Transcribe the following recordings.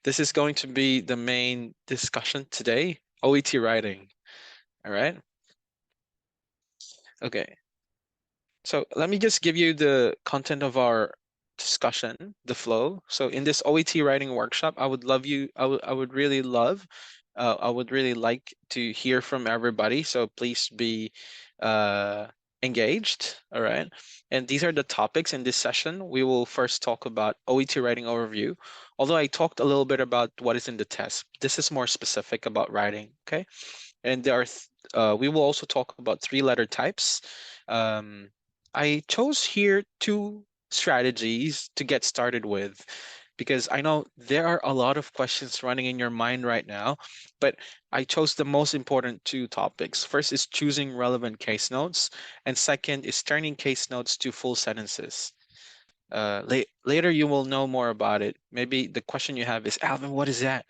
This is going to be the main discussion today, OET writing. All right. Okay. So let me just give you the content of our discussion, the flow. So in this OET writing workshop, I would love you. I would really love. I would really like to hear from everybody. So please be uh, engaged. All right. And these are the topics in this session. We will first talk about OET writing overview. Although I talked a little bit about what is in the test, this is more specific about writing. Okay. And we will also talk about three-letter types. Um, I chose here two strategies to get started with because I know there are a lot of questions running in your mind right now, but I chose the most important two topics. First is choosing relevant case notes, and second is turning case notes to full sentences. Later you will know more about it. Maybe the question you have is, Alvin, what is that?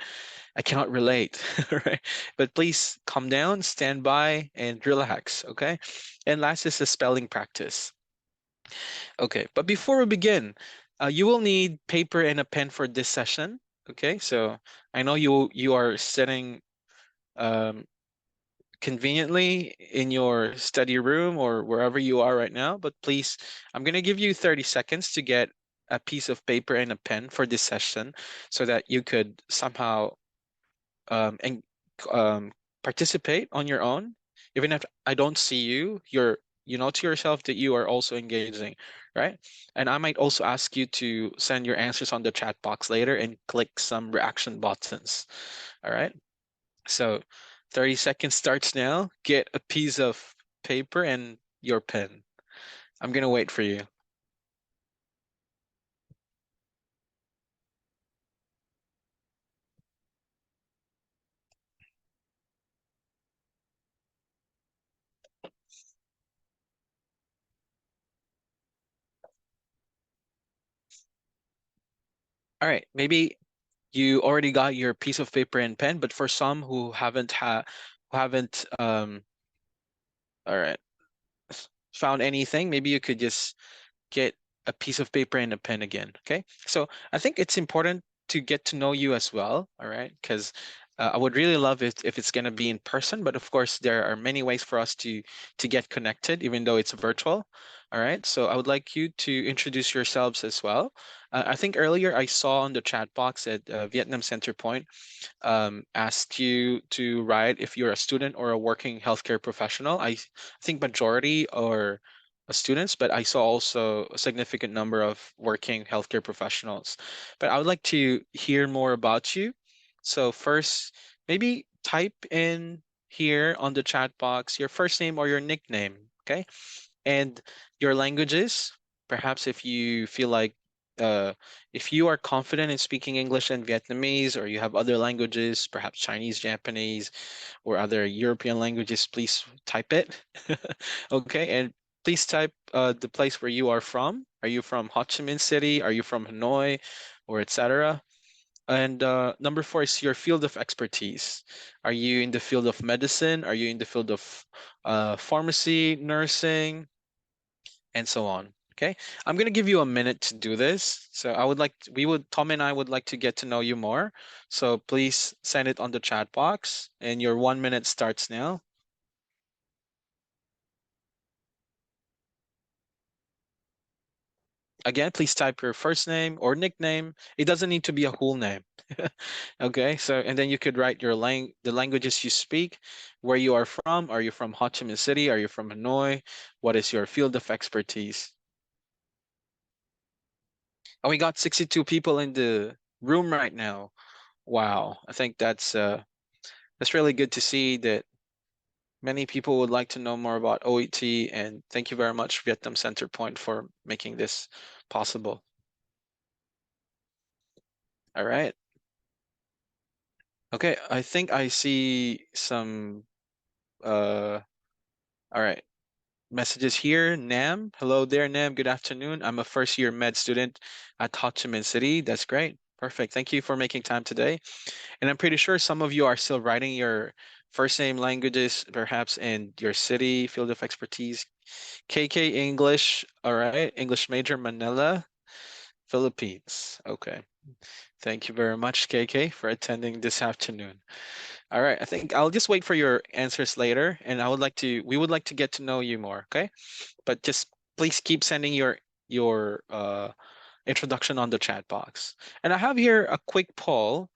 I cannot relate, right? But please calm down, stand by, and relax, okay? And last is the spelling practice. Okay, but before we begin, you will need paper and a pen for this session, okay? So I know you are sitting um, conveniently in your study room or wherever you are right now, but please, I'm gonna give you 30 seconds to get a piece of paper and a pen for this session so that you could somehow and participate on your own. Even if I don't see you, you know to yourself that you are also engaging, right? And I might also ask you to send your answers on the chat box later and click some reaction buttons. All right. So 30 seconds starts now. Get a piece of paper and your pen. I'm gonna wait for you. All right, maybe you already got your piece of paper and pen, but for some who haven't all right, found anything, maybe you could just get a piece of paper and a pen again. Okay. So I think it's important to get to know you as well. All right. Because I would really love it if it's going to be in person, but of course there are many ways for us to get connected, even though it's virtual. All right. So I would like you to introduce yourselves as well. I think earlier I saw on the chat box at Vietnam Center Point asked you to write if you're a student or a working healthcare professional. I think majority are students, but I saw also a significant number of working healthcare professionals. But I would like to hear more about you. So first, maybe type in here on the chat box your first name or your nickname, okay? And your languages, perhaps if you feel like uh, if you are confident in speaking English and Vietnamese, or you have other languages, perhaps Chinese, Japanese, or other European languages, please type it. Okay, and please type the place where you are from. Are you from Ho Chi Minh City? Are you from Hanoi, or etc.? And number four is your field of expertise. Are you in the field of medicine? Are you in the field of pharmacy, nursing, and so on? Okay, I'm gonna give you a minute to do this. So Tom and I would like to get to know you more. So please send it on the chat box, and your 1 minute starts now. Again, please type your first name or nickname. It doesn't need to be a whole name. Okay, so and then you could write the languages you speak, where you are from. Are you from Ho Chi Minh City? Are you from Hanoi? What is your field of expertise? And we got 62 people in the room right now. Wow, I think that's really good to see that many people would like to know more about OET, and thank you very much, Vietnam Center Point, for making this possible. All right. Okay, I think I see some all right, messages here. Nam, hello there, Nam. Good afternoon. I'm a first year med student at Ho Chi Minh City. That's great. Perfect. Thank you for making time today. And I'm pretty sure some of you are still writing your first name languages, perhaps in your city, field of expertise. KK English, all right. English major, Manila, Philippines. Okay. Thank you very much, KK, for attending this afternoon. All right, I think I'll just wait for your answers later, and we would like to get to know you more, okay? But just please keep sending your introduction on the chat box. And I have here a quick poll.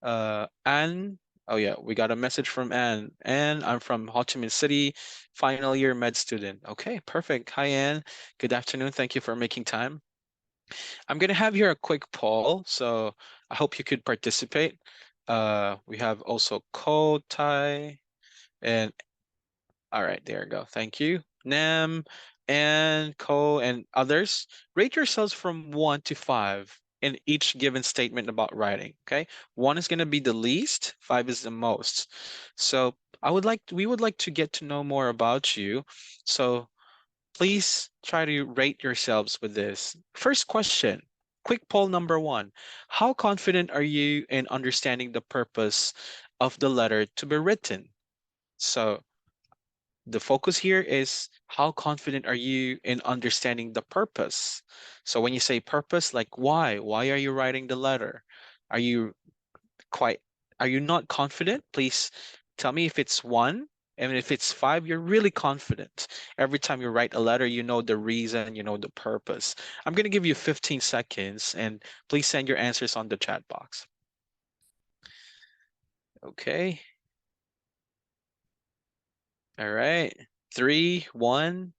Anne, oh yeah, we got a message from Anne. Anne, I'm from Ho Chi Minh City, final year med student. Okay, perfect. Hi, Anne. Good afternoon. Thank you for making time. I'm gonna have here a quick poll, so I hope you could participate. We have also Ko Tai and all right, there you go. Thank you. Nam and Ko and others. Rate yourselves from 1 to 5 in each given statement about writing. Okay. 1 is gonna be the least, 5 is the most. So we would like to get to know more about you. So please try to rate yourselves with this. First question, quick poll number 1. How confident are you in understanding the purpose of the letter to be written? So the focus here is how confident are you in understanding the purpose? So when you say purpose, like why? Why are you writing the letter? Are you quite, are you not confident? Please tell me if it's 1. And if it's 5, you're really confident. Every time you write a letter, you know the reason, you know the purpose. I'm going to give you 15 seconds and please send your answers on the chat box. Okay. All right. 3, 1.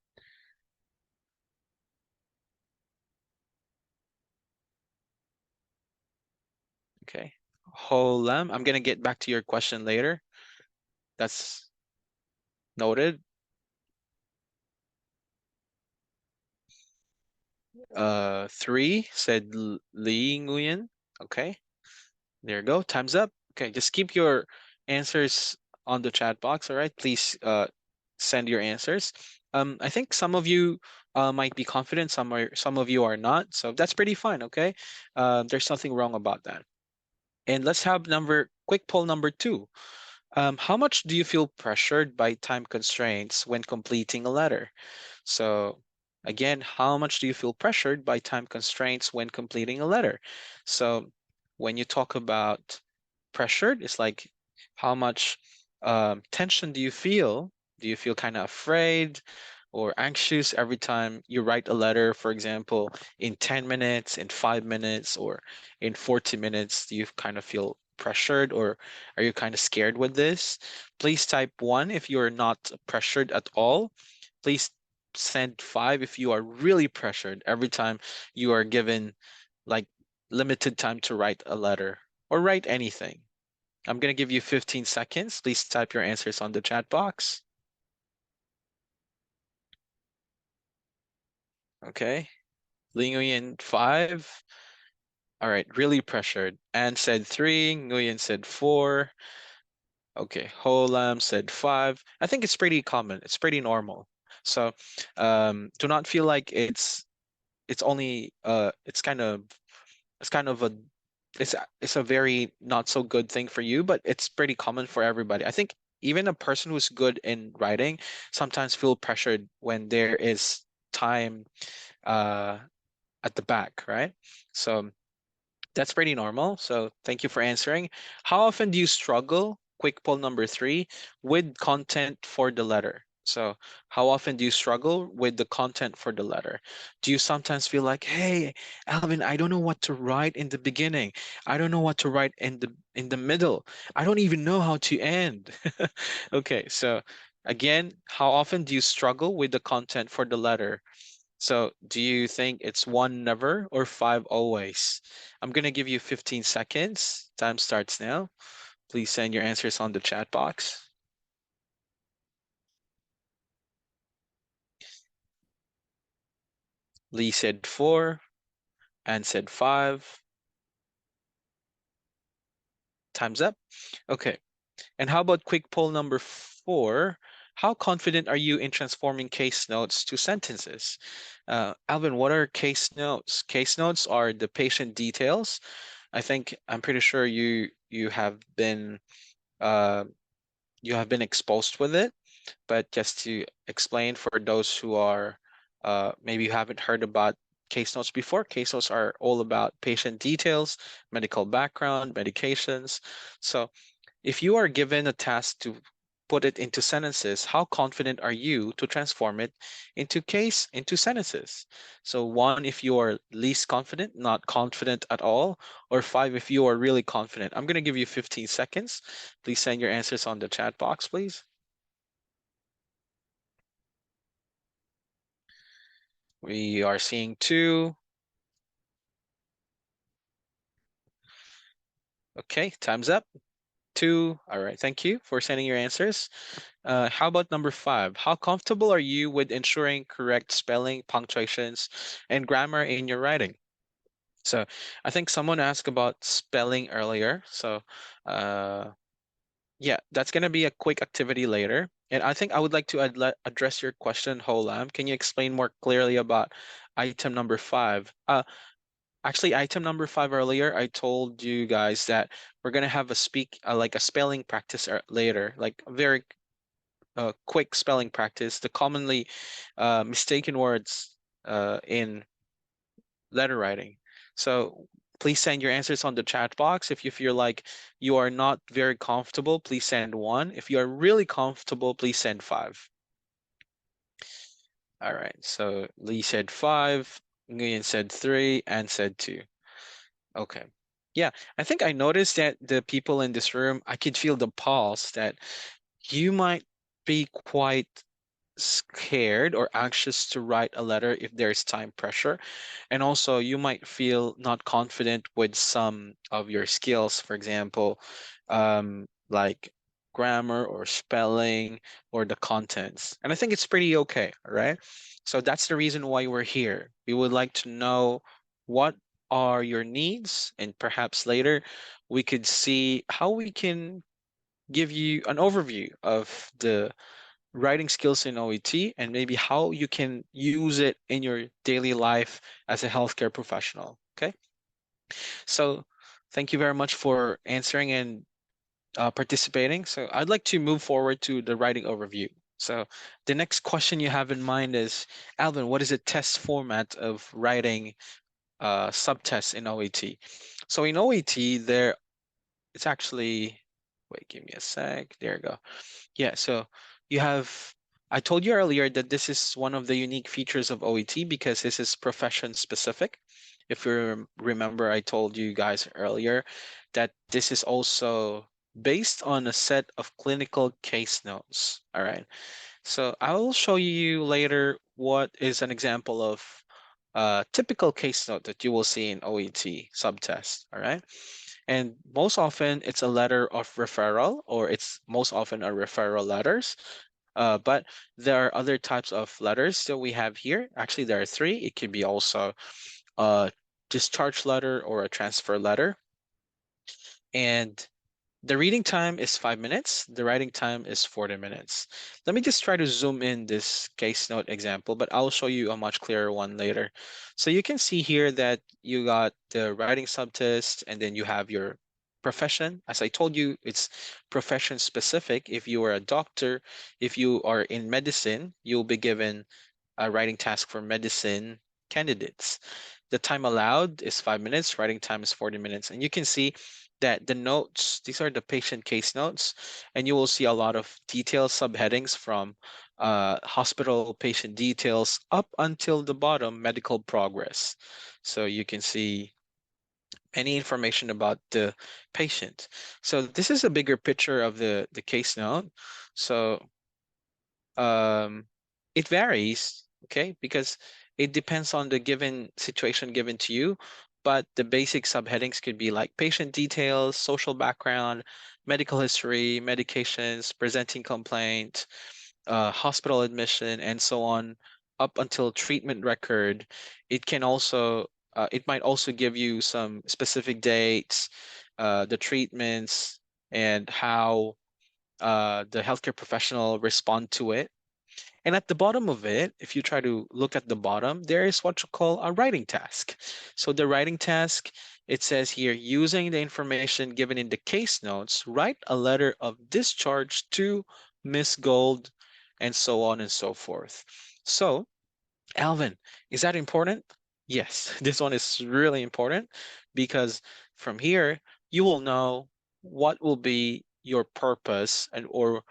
Okay. Holam, I'm gonna get back to your question later. That's noted. 3 said Li Nguyen. Okay, there you go. Time's up. Okay, just keep your answers on the chat box. All right, please send your answers. I think some of you might be confident, some of you are not. So that's pretty fine. Okay, there's nothing wrong about that. And let's have quick poll number 2. How much do you feel pressured by time constraints when completing a letter? So again, how much do you feel pressured by time constraints when completing a letter? So when you talk about pressured, it's like how much tension do you feel? Do you feel kind of afraid or anxious every time you write a letter, for example, in 10 minutes, in 5 minutes, or in 40 minutes? Do you kind of feel pressured or are you kind of scared with this? Please type 1 if you're not pressured at all. Please send 5 if you are really pressured every time you are given like limited time to write a letter or write anything. I'm going to give you 15 seconds. Please type your answers on the chat box. Okay. Ling Nguyen 5. All right, really pressured. Anne said 3. Nguyen said 4. Okay, Ho Lam said 5. I think it's pretty common. It's pretty normal. So do not feel like it's only it's kind of a it's a very not so good thing for you, but it's pretty common for everybody. I think even a person who's good in writing sometimes feel pressured when there is time uh, at the back, right? So that's pretty normal. So thank you for answering. How often do you struggle, quick poll number 3, with content for the letter? So how often do you struggle with the content for the letter? Do you sometimes feel like, hey, Alvin, I don't know what to write in the beginning. I don't know what to write in the middle. I don't even know how to end. Okay, so again, how often do you struggle with the content for the letter? So do you think it's 1 never or 5 always? I'm going to give you 15 seconds. Time starts now. Please send your answers on the chat box. Lee said 4. Anne said 5. Time's up. Okay. And how about quick poll number 4? How confident are you in transforming case notes to sentences? Alvin, what are case notes? Case notes are the patient details. I'm pretty sure uh, you have been exposed with it, but just to explain for those who are maybe you haven't heard about case notes before. Case notes are all about patient details, medical background, medications. So if you are given a task to put it into sentences, how confident are you to transform it into sentences? So 1 if you are least confident, not confident at all, or 5 if you are really confident. I'm going to give you 15 seconds. Please send your answers on the chat box, please. We are seeing 2. Okay, time's up. 2. All right, thank you for sending your answers. How about number 5? How comfortable are you with ensuring correct spelling, punctuations, and grammar in your writing? So I think someone asked about spelling earlier. So yeah, that's going to be a quick activity later. And I think I would like to address your question, Holam. Can you explain more clearly about item number 5? Actually, item number 5 earlier, I told you guys that we're going to have like a spelling practice later, like a very quick spelling practice, the commonly mistaken words in letter writing. So please send your answers on the chat box. If you feel like you are not very comfortable, please send 1. If you are really comfortable, please send 5. All right, so Lee said 5, Nguyen said 3, and said 2. Okay. Yeah, I think I noticed that the people in this room, I could feel the pulse that you might be quite scared or anxious to write a letter if there's time pressure. And also, you might feel not confident with some of your skills, for example, like grammar or spelling or the contents. And I think it's pretty okay, all right? So that's the reason why we're here. We would like to know what are your needs, and perhaps later we could see how we can give you an overview of the writing skills in OET and maybe how you can use it in your daily life as a healthcare professional. Okay. So thank you very much for answering and participating. So I'd like to move forward to the writing overview. So the next question you have in mind is, Alvin, what is the test format of writing subtests in OET? So in OET, it's actually, wait, give me a sec. There you go. Yeah, so you have, I told you earlier that this is one of the unique features of OET because this is profession specific. If you remember, I told you guys earlier that this is also based on a set of clinical case notes. All right. So I will show you later what is an example of a typical case note that you will see in OET subtest. All right. And most often it's a letter of referral, or it's most often a referral letters. But there are other types of letters that we have here. Actually, there are 3. It could be also a discharge letter or a transfer letter. And the reading time is 5 minutes. The writing time is 40 minutes. Let me just try to zoom in this case note example, but I'll show you a much clearer one later. So you can see here that you got the writing subtest, and then you have your profession. As I told you, it's profession specific. If you are a doctor, if you are in medicine, you'll be given a writing task for medicine candidates. The time allowed is 5 minutes, writing time is 40 minutes. And you can see that the notes, these are the patient case notes, and you will see a lot of detailed subheadings from hospital patient details up until the bottom, medical progress. So you can see any information about the patient. So this is a bigger picture of the case note. So it varies, okay, because it depends on the given situation given to you. But the basic subheadings could be like patient details, social background, medical history, medications, presenting complaint, hospital admission, and so on, up until treatment record. It might also give you some specific dates, the treatments, and how the healthcare professional respond to it. And at the bottom of it, if you try to look at the bottom, there is what you call a writing task. So the writing task, it says here, using the information given in the case notes, write a letter of discharge to Miss Gold, and so on and so forth. So, Alvin, is that important? Yes, this one is really important because from here you will know what will be your purpose and or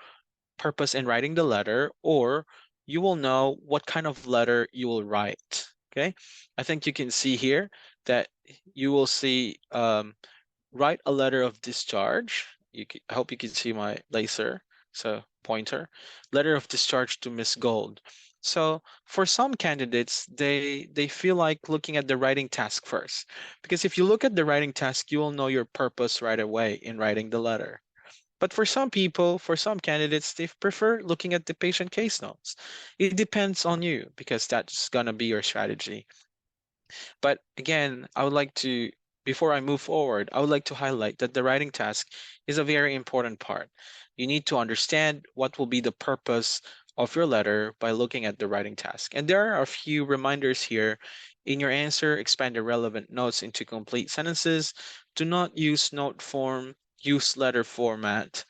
purpose in writing the letter, or you will know what kind of letter you will write. Okay, I think you can see here that you will see write a letter of discharge. I hope you can see my laser, so pointer. Letter of discharge to Miss Gold. So for some candidates, they feel like looking at the writing task first, because if you look at the writing task, you will know your purpose right away in writing the letter. But for some people, for some candidates, they prefer looking at the patient case notes. It depends on you because that's gonna be your strategy. But again, before I move forward, I would like to highlight that the writing task is a very important part. You need to understand what will be the purpose of your letter by looking at the writing task. And there are a few reminders here. In your answer, expand the relevant notes into complete sentences. Do not use note form, use letter format.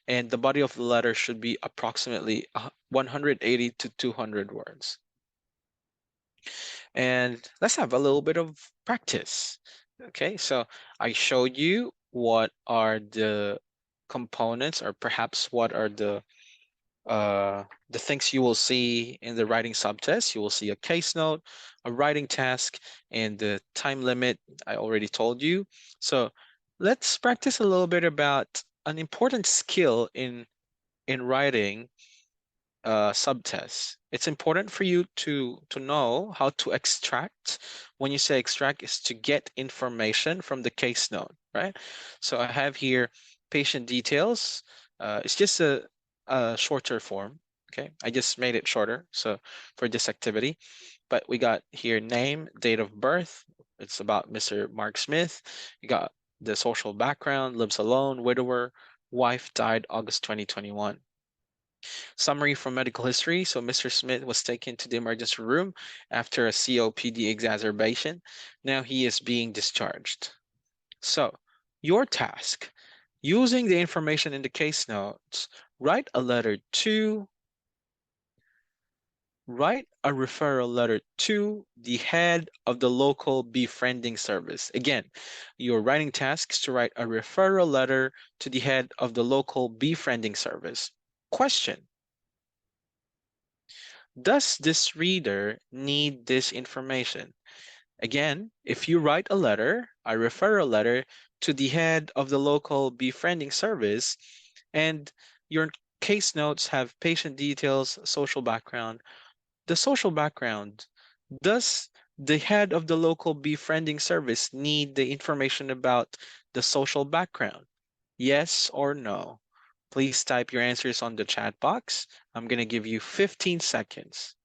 And the body of the letter should be approximately 180 to 200 words. And let's have a little bit of practice. Okay, so I showed you what are the components, or perhaps what are the things you will see in the writing subtest. You will see a case note, a writing task, and the time limit I already told you. So let's practice a little bit about an important skill in writing subtests. It's important for you to know how to extract. When you say extract, is to get information from the case note, right? So I have here patient details. It's just a shorter form. Okay, I just made it shorter. So for this activity, but we got here name, date of birth. It's about Mr. Mark Smith. You got the social background, lives alone, widower, wife died August 2021. Summary from medical history. So Mr. Smith was taken to the emergency room after a COPD exacerbation. Now he is being discharged. So your task, using the information in the case notes, write a letter to, write a referral letter to the head of the local befriending service. Again, your writing task is to write a referral letter to the head of the local befriending service. Question: does this reader need this information? Again, if you write a letter, a referral letter to the head of the local befriending service, and your case notes have patient details, social background, the social background, does the head of the local befriending service need the information about the social background? Yes or no? Please type your answers on the chat box. I'm going to give you 15 seconds.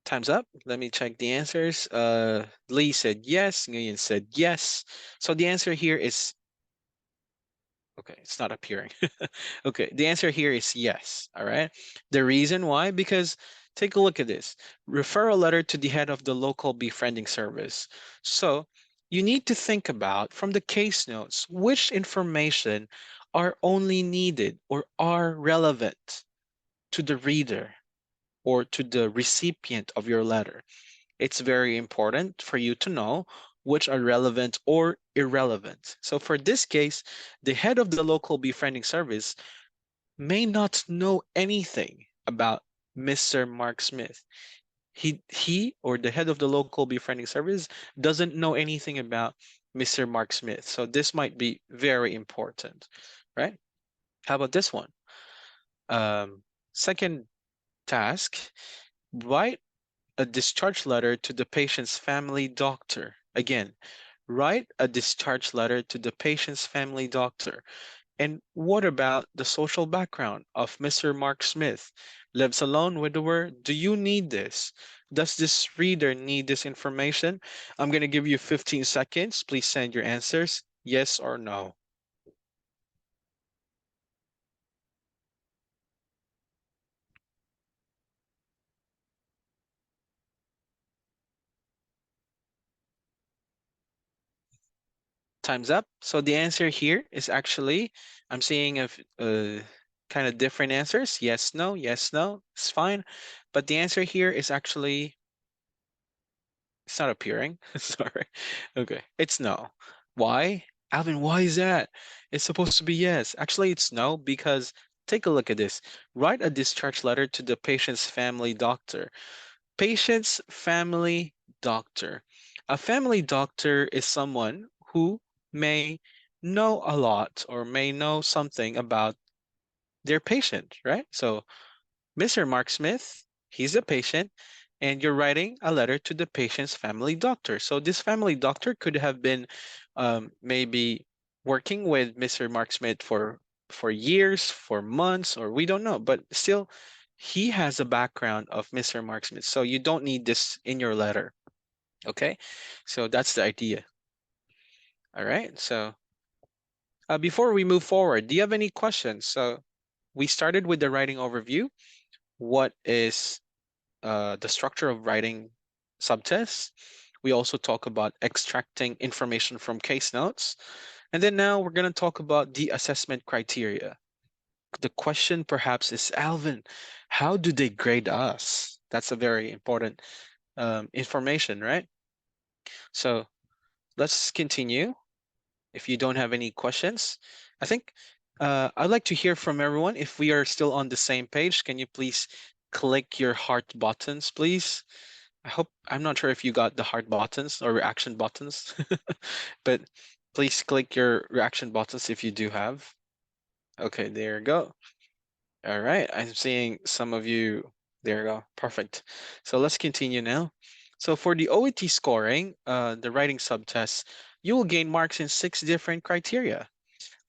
Time's up. Let me check the answers. Lee said yes. Nguyen said yes. So the answer here is, okay, it's not appearing. Okay, the answer here is yes. All right. The reason why, because take a look at this. Refer a letter to the head of the local befriending service. So you need to think about from the case notes which information are only needed or are relevant to the reader or to the recipient of your letter. It's very important for you to know which are relevant or irrelevant. So for this case, the head of the local befriending service may not know anything about Mr. Mark Smith. He or the head of the local befriending service doesn't know anything about Mr. Mark Smith. So this might be very important, right? How about this one? Second task, write a discharge letter to the patient's family doctor. Again, write a discharge letter to the patient's family doctor. And what about the social background of Mr. Mark Smith? Lives alone, widower. Do you need this? Does this reader need this information? I'm going to give you 15 seconds. Please send your answers, yes or no. Time's up. So the answer here is actually, I'm seeing a kind of different answers. Yes, no, yes, no. It's fine. But the answer here is actually, it's not appearing. Sorry. Okay. It's no. Why? Alvin, why is that? It's supposed to be yes. Actually, it's no because take a look at this. Write a discharge letter to the patient's family doctor. Patient's family doctor. A family doctor is someone who may know a lot or may know something about their patient, right? So Mr. Mark Smith, he's a patient, and you're writing a letter to the patient's family doctor. So this family doctor could have been maybe working with Mr. Mark Smith for years, for months, or we don't know, but still he has a background of Mr. Mark Smith. So you don't need this in your letter. Okay? So that's the idea. All right. So before we move forward, do you have any questions? So we started with the writing overview. What is the structure of writing subtests? We also talk about extracting information from case notes. And then now we're going to talk about the assessment criteria. The question perhaps is, Alvin, how do they grade us? That's a very important information, right? So let's continue. If you don't have any questions, I think I'd like to hear from everyone. If we are still on the same page, can you please click your heart buttons, please? I'm not sure if you got the heart buttons or reaction buttons, but please click your reaction buttons if you do have. Okay, there you go. All right, I'm seeing some of you. There you go. Perfect. So let's continue now. So for the OET scoring, the writing subtest, you will gain marks in 6 different criteria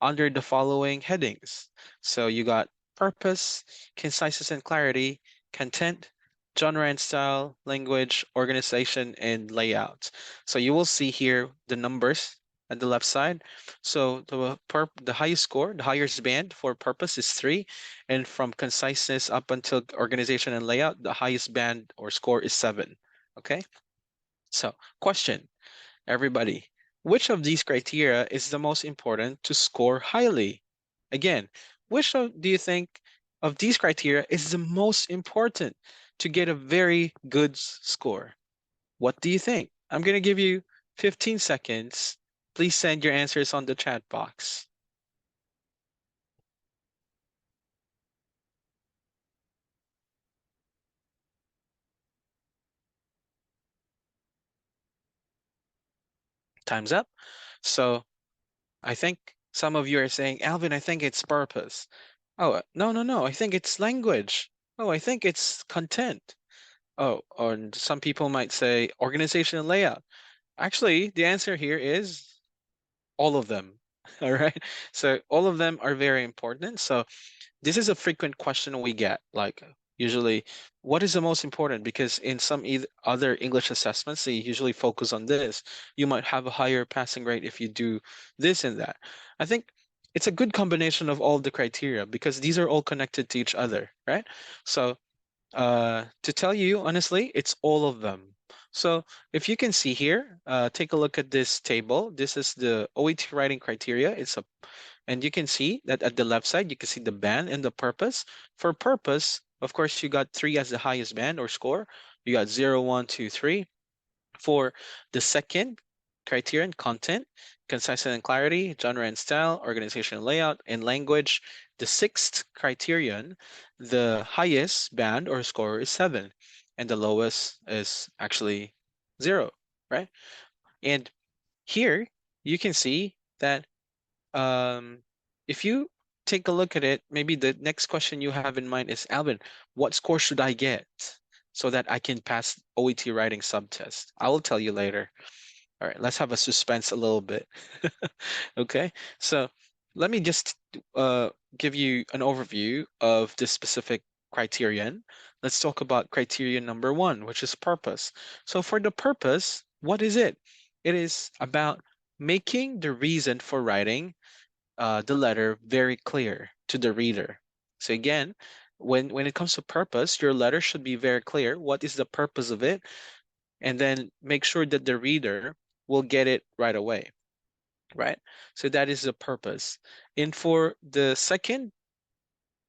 under the following headings. So you got purpose, conciseness and clarity, content, genre and style, language, organization, and layout. So you will see here the numbers at the left side. So the highest score, the highest band for purpose is 3, and from conciseness up until organization and layout, the highest band or score is 7. Okay. So question, everybody, which of these criteria is the most important to score highly? Again, do you think of these criteria is the most important to get a very good score? What do you think? I'm going to give you 15 seconds. Please send your answers on the chat box. Time's up. So I think some of you are saying, Alvin, I think it's purpose. Oh, no, no, no. I think it's language. Oh, I think it's content. Oh, and some people might say organization and layout. Actually, the answer here is all of them. All right. So all of them are very important. So this is a frequent question we get, like usually, what is the most important? Because in some other English assessments, they usually focus on this. You might have a higher passing rate if you do this and that. I think it's a good combination of all the criteria because these are all connected to each other, right? So to tell you honestly, it's all of them. So if you can see here, take a look at this table. This is the OET writing criteria. And you can see that at the left side, you can see the band and the purpose. For purpose, of course, you got 3 as the highest band or score. You got 0, 1, 2, 3. For the second criterion, content, concise and clarity, genre and style, organization and layout, and language. The sixth criterion, the highest band or score is 7, and the lowest is actually 0, right? And here you can see that if you take a look at it, maybe the next question you have in mind is, Alvin, what score should I get so that I can pass OET writing subtest? I will tell you later. All right, let's have a suspense a little bit. Okay, so let me just give you an overview of this specific criterion. Let's talk about criterion number 1, which is purpose. So for the purpose, what is it? It is about making the reason for writing the letter very clear to the reader. So again, when it comes to purpose, your letter should be very clear. What is the purpose of it? And then make sure that the reader will get it right away. right? So that is the purpose. And for the second,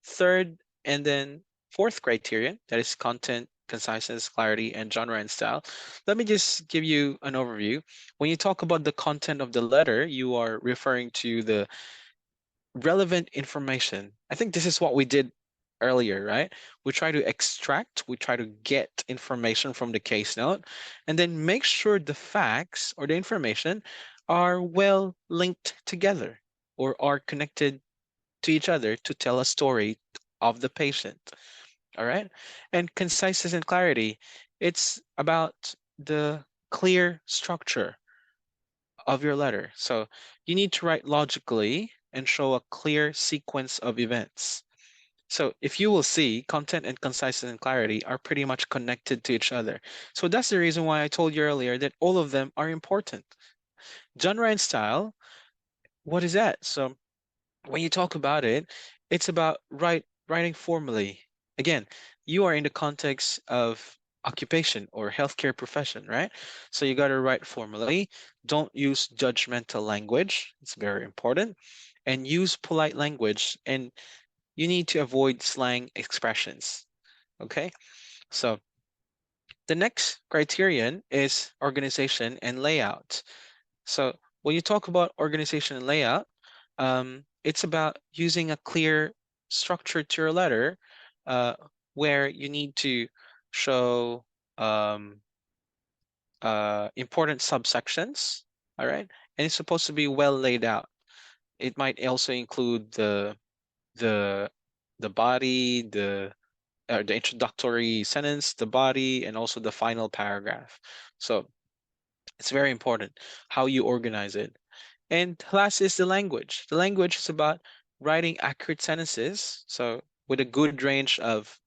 third, and then fourth criterion, that is content, conciseness, clarity, and genre and style. Let me just give you an overview. When you talk about the content of the letter, you are referring to the relevant information. I think this is what we did earlier, right? We try to extract, we try to get information from the case note, and then make sure the facts or the information are well linked together or are connected to each other to tell a story of the patient. All right. And conciseness and clarity, it's about the clear structure of your letter. So you need to write logically and show a clear sequence of events. So if you will see, content and conciseness and clarity are pretty much connected to each other. So that's the reason why I told you earlier that all of them are important. Genre and style, what is that? So when you talk about it, it's about writing formally. Again, you are in the context of occupation or healthcare profession, right? So you got to write formally. Don't use judgmental language. It's very important. And use polite language. And you need to avoid slang expressions. Okay? So the next criterion is organization and layout. So when you talk about organization and layout, it's about using a clear structure to your letter uh, where you need to show um, important subsections, all right? And it's supposed to be well laid out. It might also include the the body, the introductory sentence, the body, and also the final paragraph. So it's very important how you organize it. And last is the language. The language is about writing accurate sentences. So with a good range of,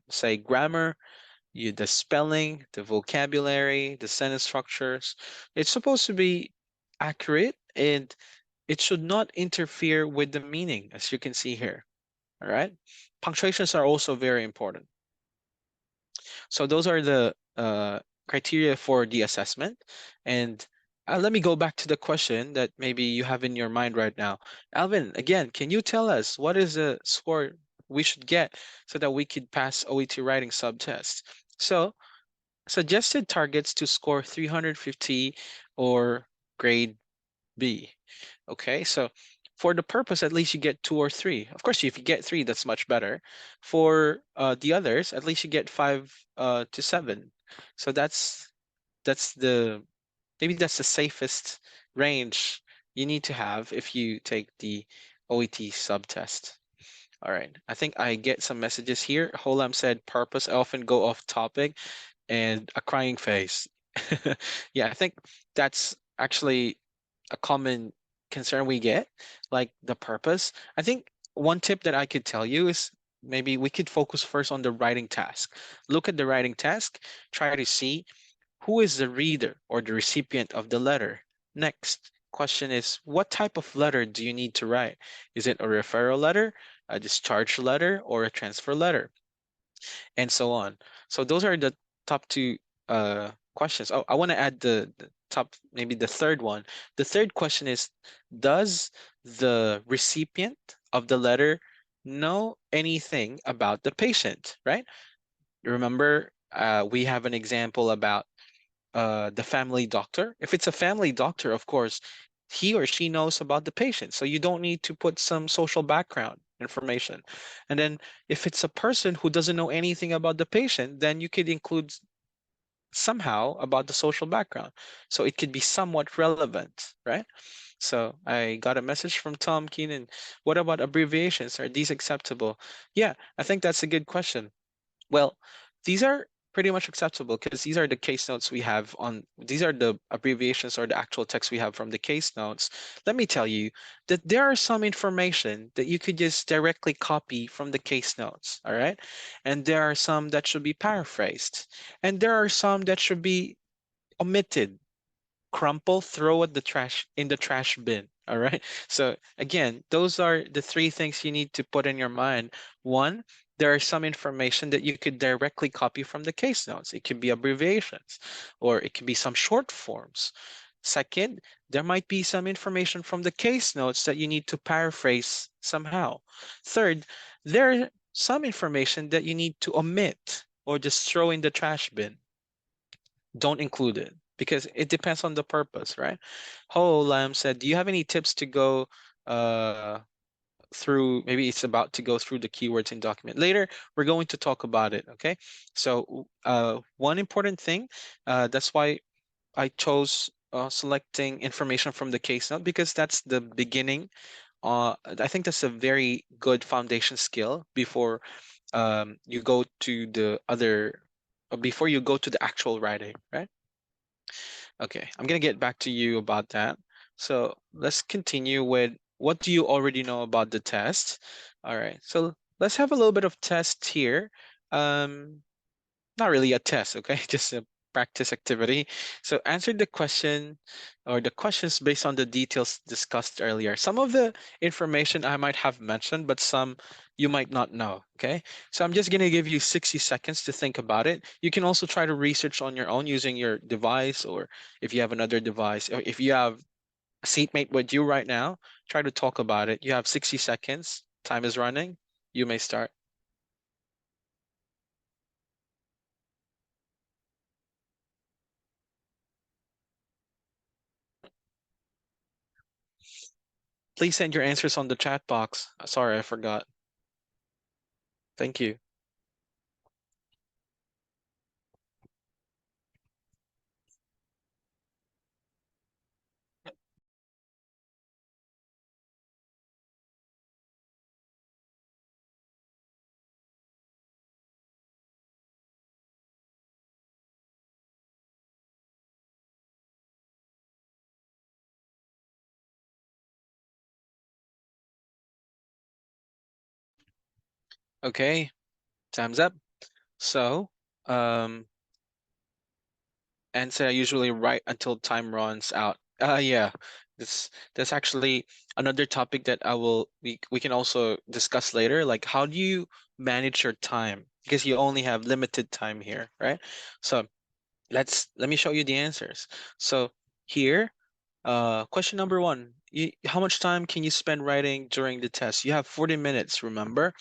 say, grammar, the spelling, the vocabulary, the sentence structures. It's supposed to be accurate and it should not interfere with the meaning, as you can see here. All right. Punctuations are also very important. So those are the criteria for the assessment. And let me go back to the question that maybe you have in your mind right now. Alvin, again, can you tell us what is the score we should get so that we could pass OET writing subtest? So suggested targets to score 350 or grade B. Okay, so for the purpose, at least you get 2 or 3. Of course, if you get 3, that's much better. For the others, at least you get 5 to 7. So that's the maybe that's the safest range you need to have if you take the OET subtest. All right, I think I get some messages here. Holam said purpose. I often go off topic and a crying face. Yeah, I think that's actually a common concern we get, like the purpose. I think one tip that I could tell you is maybe we could focus first on the writing task. Look at the writing task, try to see who is the reader or the recipient of the letter. Next question is, what type of letter do you need to write? Is it a referral letter, a discharge letter, or a transfer letter? And so on. So those are the top two questions. Oh, I want to add the top, maybe the third one. The third question is, does the recipient of the letter know anything about the patient, right? Remember, we have an example about the family doctor. If it's a family doctor, of course, he or she knows about the patient. So you don't need to put some social background information. And then if it's a person who doesn't know anything about the patient, then you could include somehow about the social background. So it could be somewhat relevant, right? So I got a message from Tom Keenan. What about abbreviations? Are these acceptable? Yeah, I think that's a good question. Well, these are pretty much acceptable because these are the case notes we have on, these are the abbreviations or the actual text we have from the case notes. Let me tell you that there are some information that you could just directly copy from the case notes, all right? And there are some that should be paraphrased. And there are some that should be omitted, crumple, throw at the trash, in the trash bin. All right. So again, those are the three things you need to put in your mind. One, there are some information that you could directly copy from the case notes. It could be abbreviations, or it could be some short forms. Second, there might be some information from the case notes that you need to paraphrase somehow. Third, there's some information that you need to omit or just throw in the trash bin. Don't include it because it depends on the purpose, right? Ho Lam said, do you have any tips to go uh, through, maybe it's about to go through the keywords in document. Later, we're going to talk about it, okay? So one important thing, that's why I chose selecting information from the case note because that's the beginning. I think that's a very good foundation skill before you go to the other, before you go to the actual writing, right? Okay, I'm gonna get back to you about that. So let's continue with what do you already know about the test? All right, so let's have a little bit of test here. Um, Not really a test, okay? Just a practice activity. So answer the question or the questions based on the details discussed earlier. Some of the information I might have mentioned, but some you might not know, okay? So I'm just gonna give you 60 seconds to think about it. You can also try to research on your own using your device, or if you have another device, or if you have a seatmate with you right now, try to talk about it. You have 60 seconds. Time is running. You may start. Please send your answers on the chat box. Sorry, I forgot. Thank you. Okay, time's up. So, um, answer I usually write until time runs out. Yeah, that's actually another topic that we can also discuss later. Like, how do you manage your time? Because you only have limited time here, right? So let me show you the answers. So here, question number one, how much time can you spend writing during the test? You have 40 minutes, remember?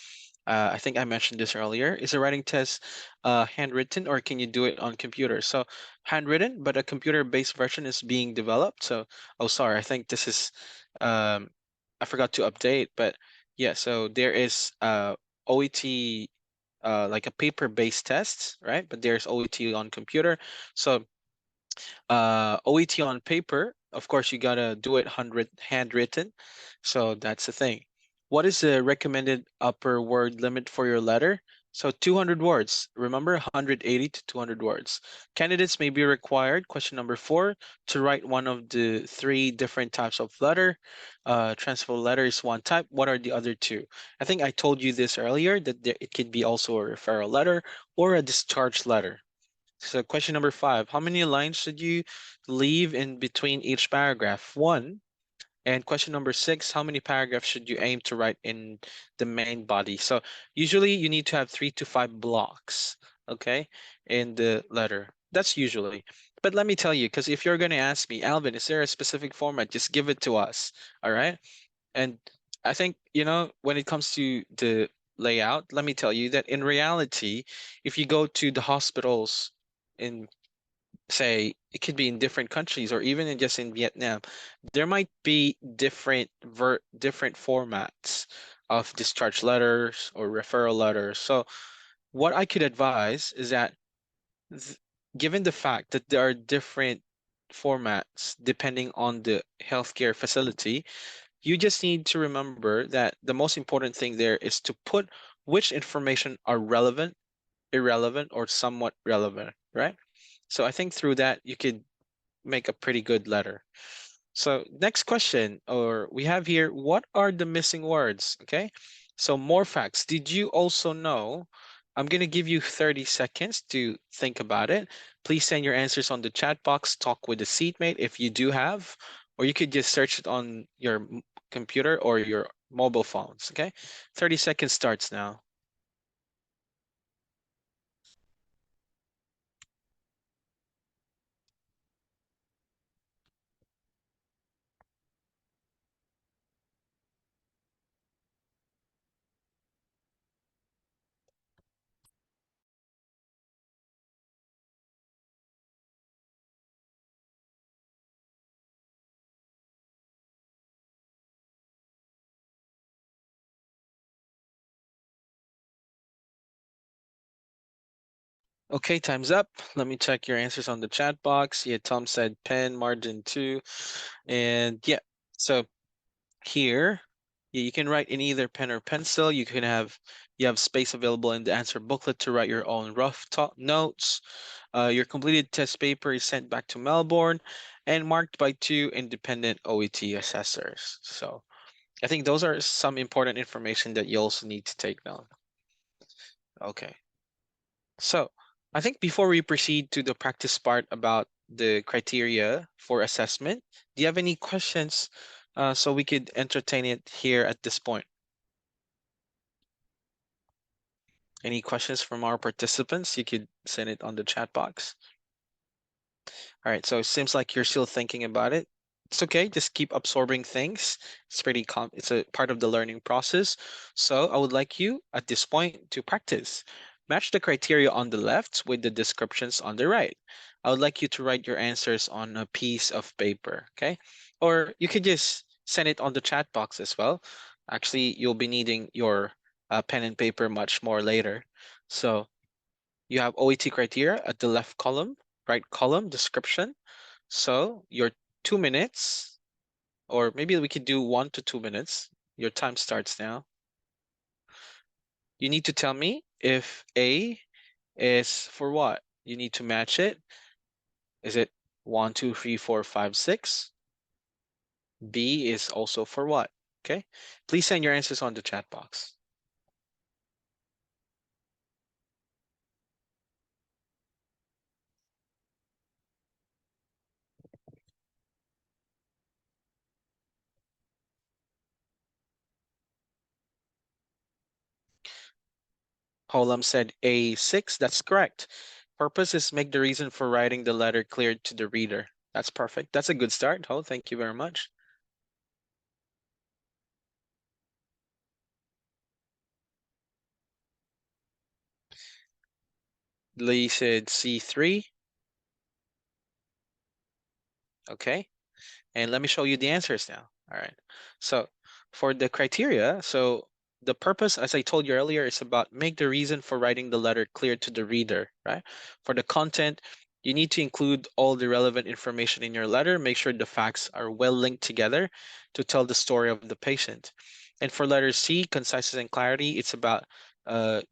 I think I mentioned this earlier. Is a writing test handwritten or can you do it on computer? So handwritten, but a computer-based version is being developed. So, oh, sorry, I think this is, um, I forgot to update, but yeah, so there is OET, like a paper-based test, right? But there's OET on computer. So OET on paper, of course, you gotta do it handwritten. So that's the thing. What is the recommended upper word limit for your letter? So 200 words. Remember, 180 to 200 words. Candidates may be required, question number 4, to write one of the 3 different types of letter. Transfer letter is one type. What are the other 2? I think I told you this earlier that it could be also a referral letter or a discharge letter. So question number 5, how many lines should you leave in between each paragraph? 1. And question number 6, how many paragraphs should you aim to write in the main body? So usually you need to have 3 to 5 blocks, okay, in the letter. That's usually. But let me tell you, because if you're going to ask me, Alvin, is there a specific format? Just give it to us, all right? And I think, when it comes to the layout, let me tell you that in reality, if you go to the hospitals in, say, it could be in different countries or even just in Vietnam, there might be different formats of discharge letters or referral letters. So what I could advise is that th- given the fact that there are different formats depending on the healthcare facility, you just need to remember that the most important thing there is to put which information are relevant, irrelevant, or somewhat relevant, right? So I think through that you could make a pretty good letter. So next question, or we have here, what are the missing words? Okay, so more facts. Did you also know? I'm going to give you 30 seconds to think about it. Please send your answers on the chat box, talk with the seatmate if you do have, or you could just search it on your computer or your mobile phones, okay? 30 seconds starts now. Okay, time's up. Let me check your answers on the chat box. Yeah, Tom said pen, margin 2. And yeah, so here, yeah, you can write in either pen or pencil. You have space available in the answer booklet to write your own rough notes. Your completed test paper is sent back to Melbourne and marked by 2 independent OET assessors. So I think those are some important information that you also need to take down. Okay. So I think before we proceed to the practice part about the criteria for assessment, do you have any questions so we could entertain it here at this point? Any questions from our participants? You could send it on the chat box. All right, so it seems like you're still thinking about it. It's okay, just keep absorbing things. It's a part of the learning process. So I would like you at this point to practice. Match the criteria on the left with the descriptions on the right. I would like you to write your answers on a piece of paper, okay? Or you could just send it on the chat box as well. Actually, you'll be needing your pen and paper much more later. So you have OET criteria at the left column, right column, description. So your 2 minutes, or maybe we could do 1 to 2 minutes. Your time starts now. You need to tell me if A is for what? You need to match it. Is it 1, 2, 3, 4, 5, 6? B is also for what? Okay. Please send your answers on the chat box. Holam said A6. That's correct. Purpose is make the reason for writing the letter clear to the reader. That's perfect. That's a good start. Ho, thank you very much. Lee said C3. Okay. And let me show you the answers now. All right. So for the criteria, so the purpose, as I told you earlier, is about make the reason for writing the letter clear to the reader, right? For the content, you need to include all the relevant information in your letter. Make sure the facts are well linked together to tell the story of the patient. And for letter C, conciseness and clarity, it's about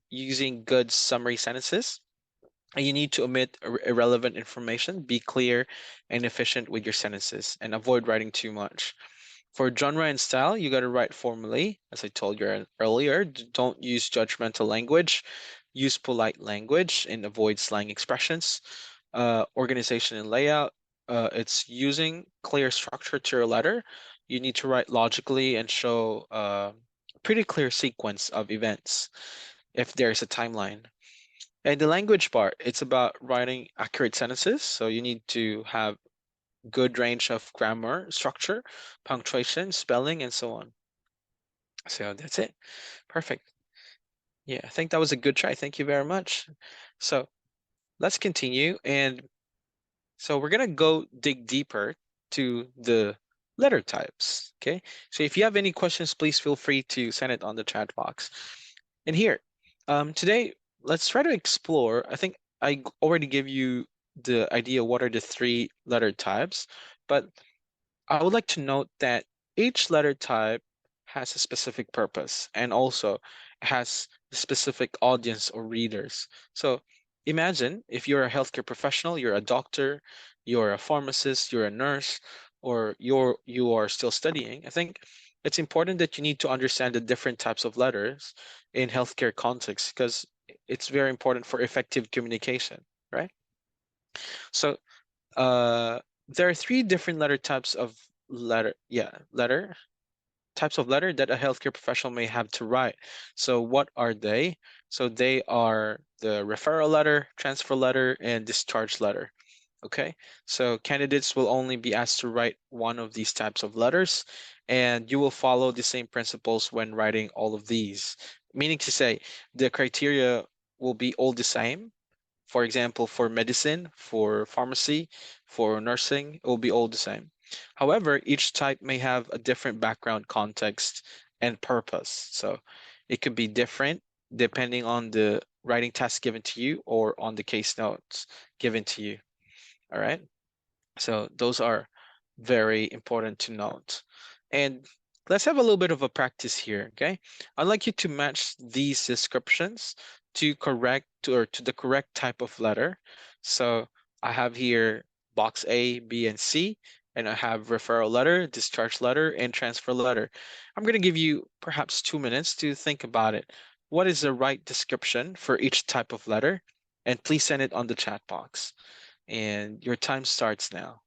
using good summary sentences. And you need to omit irrelevant information, be clear and efficient with your sentences, and avoid writing too much. For genre and style, you got to write formally, as I told you earlier. Don't use judgmental language. Use polite language and avoid slang expressions. Organization and layout, it's using clear structure to your letter. You need to write logically and show a pretty clear sequence of events if there's a timeline. And the language part, it's about writing accurate sentences. So you need to have good range of grammar, structure, punctuation, spelling, and so on. So that's it. Perfect. Yeah, I think that was a good try. Thank you very much. So let's continue. And so we're gonna go dig deeper to the letter types. Okay. So if you have any questions, please feel free to send it on the chat box. And here, today, let's try to explore. I think I already gave you the idea what are the 3 letter types, but I would like to note that each letter type has a specific purpose and also has a specific audience or readers. So imagine if you're a healthcare professional, you're a doctor, you're a pharmacist, you're a nurse, or you are still studying. I think it's important that you need to understand the different types of letters in healthcare context because it's very important for effective communication, right? So there are 3 different letter types of letter types of letter that a healthcare professional may have to write. So what are they? So they are the referral letter, transfer letter, and discharge letter. Okay, so candidates will only be asked to write one of these types of letters, and you will follow the same principles when writing all of these. Meaning to say, the criteria will be all the same, for example, for medicine, for pharmacy, for nursing, it will be all the same. However, each type may have a different background context and purpose. So it could be different depending on the writing test given to you or on the case notes given to you. All right. So those are very important to note. And let's have a little bit of a practice here, okay? I'd like you to match these descriptions to the correct type of letter. So I have here box A, B, and C, and I have referral letter, discharge letter, and transfer letter. I'm going to give you perhaps 2 minutes to think about it. What is the right description for each type of letter? And please send it on the chat box. And your time starts now.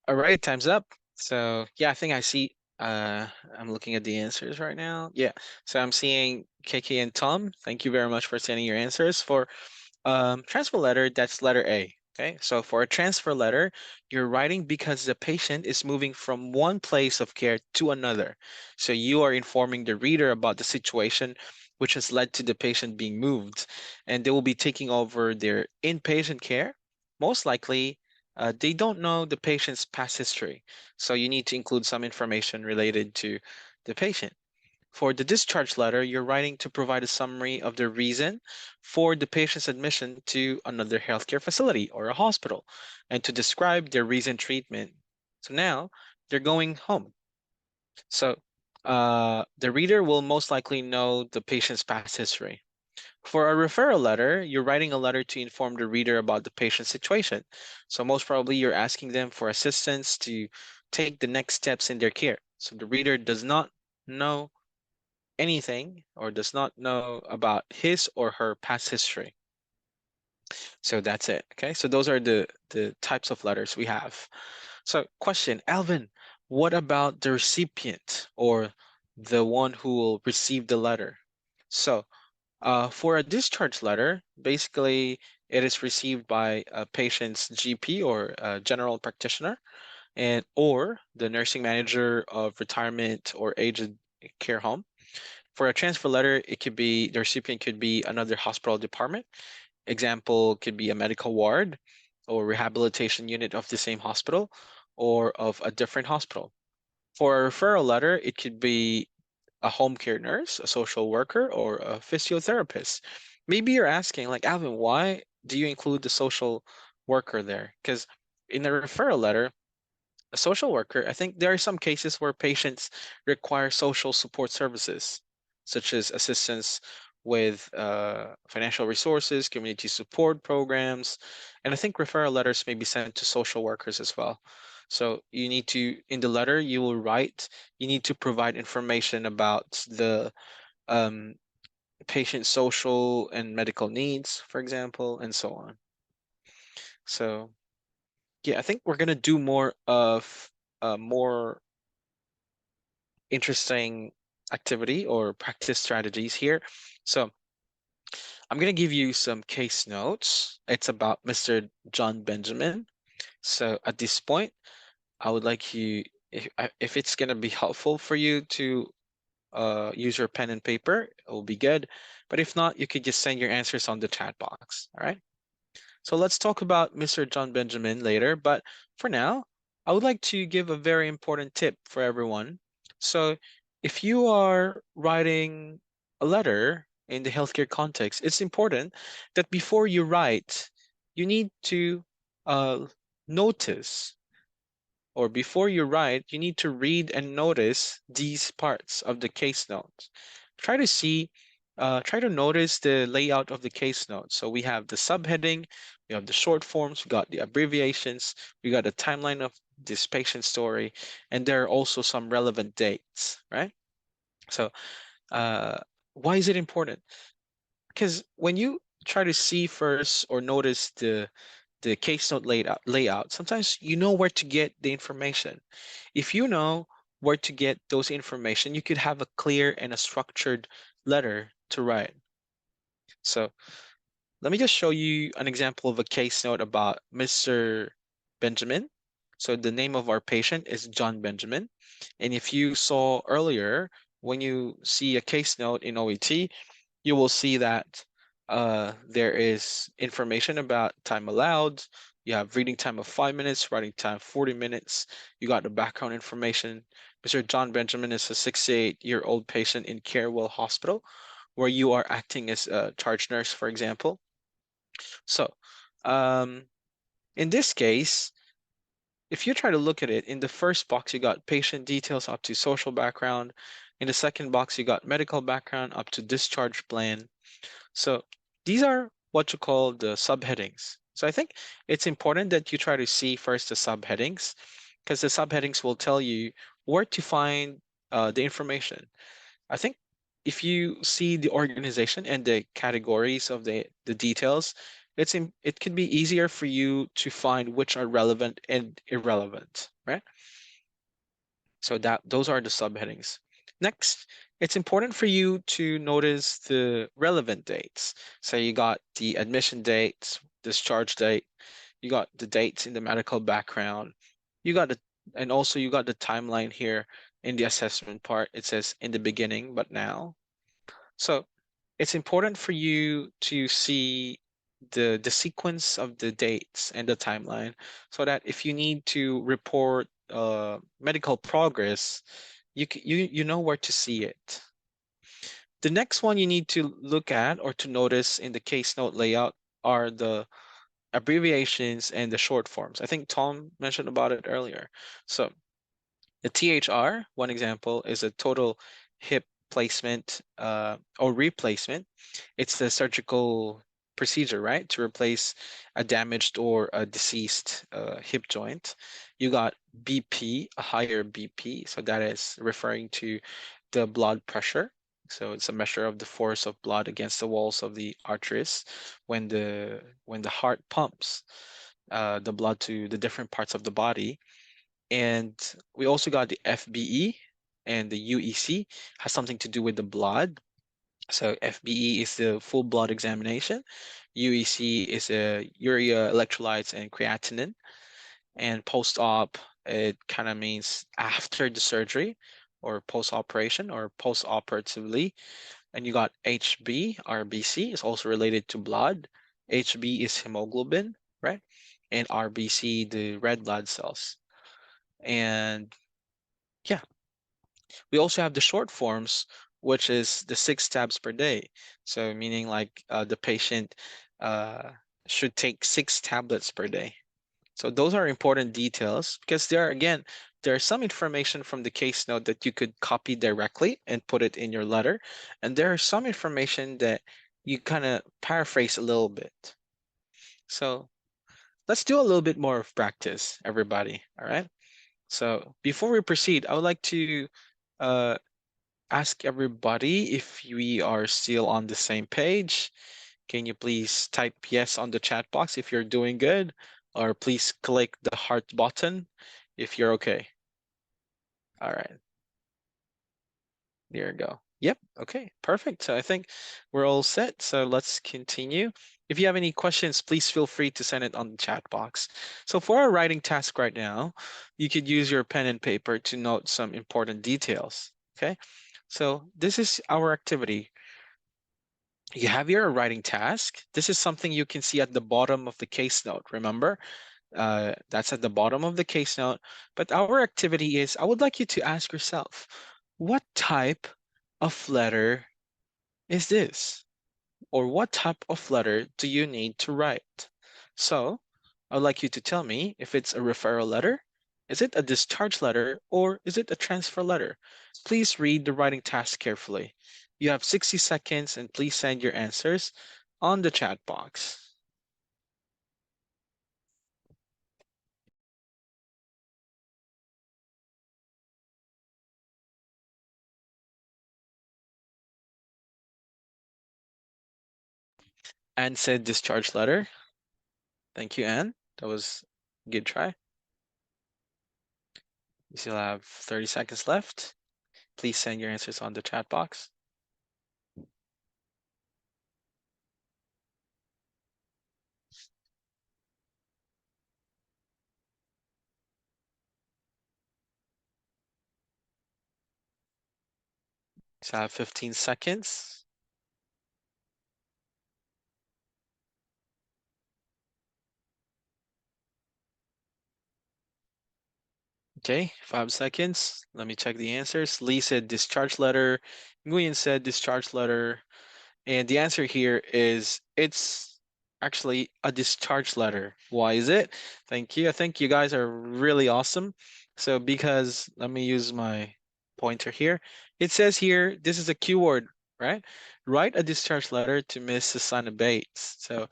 All right, time's up. So yeah, I think I see. I'm looking at the answers right now. Yeah, so I'm seeing KK and Tom. Thank you very much for sending your answers. For transfer letter, that's letter A. Okay, so for a transfer letter, you're writing because the patient is moving from one place of care to another. So you are informing the reader about the situation which has led to the patient being moved, and they will be taking over their inpatient care. Most likely, they don't know the patient's past history, so you need to include some information related to the patient. For the discharge letter, you're writing to provide a summary of the reason for the patient's admission to another healthcare facility or a hospital and to describe their recent treatment. So now they're going home. So the reader will most likely know the patient's past history. For a referral letter, you're writing a letter to inform the reader about the patient's situation. So most probably you're asking them for assistance to take the next steps in their care. So the reader does not know anything or does not know about his or her past history. So that's it. Okay, so those are the types of letters we have. So question, Alvin, what about the recipient or the one who will receive the letter? So for a discharge letter, basically it is received by a patient's GP or general practitioner and or the nursing manager of retirement or aged care home. For a transfer letter, it could be the recipient could be another hospital department. Example could be a medical ward or rehabilitation unit of the same hospital or of a different hospital. For a referral letter, it could be a home care nurse, a social worker, or a physiotherapist. Maybe you're asking, like, Alvin, why do you include the social worker there? Because in the referral letter, a social worker, I think there are some cases where patients require social support services, such as assistance with financial resources, community support programs, and I think referral letters may be sent to social workers as well. So you need to, in the letter you will write, you need to provide information about the um, patient's social and medical needs, for example, and so on. So yeah, I think we're gonna do more of more interesting activity or practice strategies here. So I'm going to give you some case notes. It's about Mr. John Benjamin. So at this point, I would like you, if it's going to be helpful for you to use your pen and paper, it will be good. But if not, you could just send your answers on the chat box. All right. So let's talk about Mr. John Benjamin later, but for now, I would like to give a very important tip for everyone. So if you are writing a letter in the healthcare context, it's important that before you write, you need to uh, notice, or before you write, you need to read and notice these parts of the case notes. Try to see try to notice the layout of the case note. So we have the subheading, we have the short forms, we got the abbreviations, we got the timeline of this patient story, and there are also some relevant dates, right? So uh, why is it important? Because when you try to see first or notice the case note layout, sometimes you know where to get the information. If you know where to get those information, you could have a clear and a structured letter to write. So let me just show you an example of a case note about Mr. Benjamin. So the name of our patient is John Benjamin. And if you saw earlier, when you see a case note in OET, you will see that there is information about time allowed. You have reading time of 5 minutes, writing time 40 minutes. You got the background information. Mr. John Benjamin is a 68-year-old patient in Carewell Hospital, where you are acting as a charge nurse, for example. So um, in this case, if you try to look at it, in the first box, you got patient details up to social background. In the second box, you got medical background up to discharge plan. So these are what you call the subheadings. So I think it's important that you try to see first the subheadings, because the subheadings will tell you where to find the information. I think if you see the organization and the categories of the details, it can be easier for you to find which are relevant and irrelevant, right? So that those are the subheadings. Next, it's important for you to notice the relevant dates. So you got the admission dates, discharge date, you got the dates in the medical background, you got the and also you got the timeline here in the assessment part. It says in the beginning, but now. So it's important for you to see the sequence of the dates and the timeline, so that if you need to report medical progress, you know where to see it. The next one you need to look at or to notice in the case note layout are the abbreviations and the short forms. I think Tom mentioned about it earlier. So the THR, one example, is a total hip placement or replacement. It's the surgical procedure, right? To replace a damaged or a deceased hip joint. You got BP, a higher BP. So that is referring to the blood pressure. So it's a measure of the force of blood against the walls of the arteries when the heart pumps the blood to the different parts of the body. And we also got the FBE, and the UEC has something to do with the blood. So FBE is the full blood examination. UEC is a urea, electrolytes, and creatinine. And post-op, it kind of means after the surgery or post-operation or post-operatively. And you got HB, RBC is also related to blood. HB is hemoglobin, right? And RBC, the red blood cells. And yeah, we also have the short forms, which is the 6 tabs per day. So meaning like the patient uh, should take 6 tablets per day. So those are important details, because there's some information from the case note that you could copy directly and put it in your letter. And there is some information that you kind of paraphrase a little bit. So let's do a little bit more of practice, everybody. All right. So before we proceed, I would like to uh, ask everybody if we are still on the same page. Can you please type yes on the chat box if you're doing good, or please click the heart button if you're okay. All right, there you go. Yep, okay, perfect. So I think we're all set. So let's continue. If you have any questions, please feel free to send it on the chat box. So for our writing task right now, you could use your pen and paper to note some important details, okay? So this is our activity. You have your writing task. This is something you can see at the bottom of the case note, remember? That's at the bottom of the case note. But our activity is, I would like you to ask yourself, what type of letter is this? Or what type of letter do you need to write? So I'd like you to tell me if it's a referral letter, is it a discharge letter, or is it a transfer letter? Please read the writing task carefully. You have 60 seconds and please send your answers on the chat box. Anne said discharge letter. Thank you, Anne. That was a good try. You still have 30 seconds left. Please send your answers on the chat box. So I have 15 seconds. Okay, 5 seconds. Let me check the answers. Lee said discharge letter. Nguyen said discharge letter. And the answer here is it's actually a discharge letter. Why is it? Thank you. I think you guys are really awesome. So because, let me use my pointer here. It says here, this is a keyword, right? Write a discharge letter to Miss Susanna Bates. So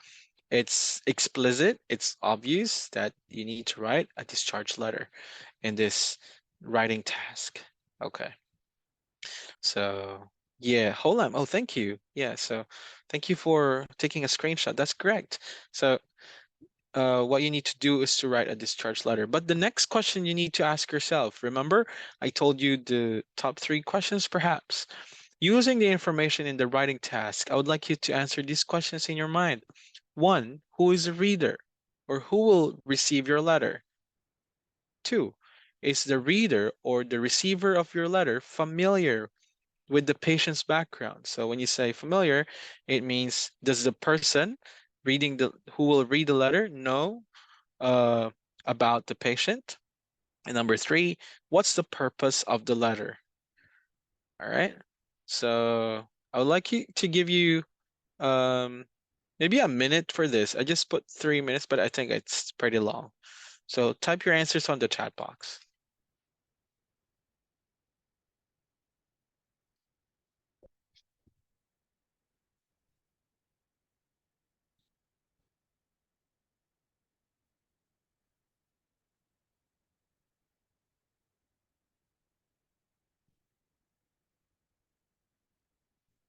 it's explicit, it's obvious that you need to write a discharge letter in this writing task. Okay. So yeah, hold on. Oh, thank you. Yeah, so thank you for taking a screenshot. That's correct. So what you need to do is to write a discharge letter. But the next question you need to ask yourself, remember, I told you the top 3 questions perhaps. Using the information in the writing task, I would like you to answer these questions in your mind. 1, who is the reader or who will receive your letter? 2, is the reader or the receiver of your letter familiar with the patient's background? So when you say familiar, it means does the person who will read the letter know uh, about the patient? And number 3, what's the purpose of the letter? All right. So I would like to give you um, maybe a minute for this. I just put 3 minutes, but I think it's pretty long. So type your answers on the chat box.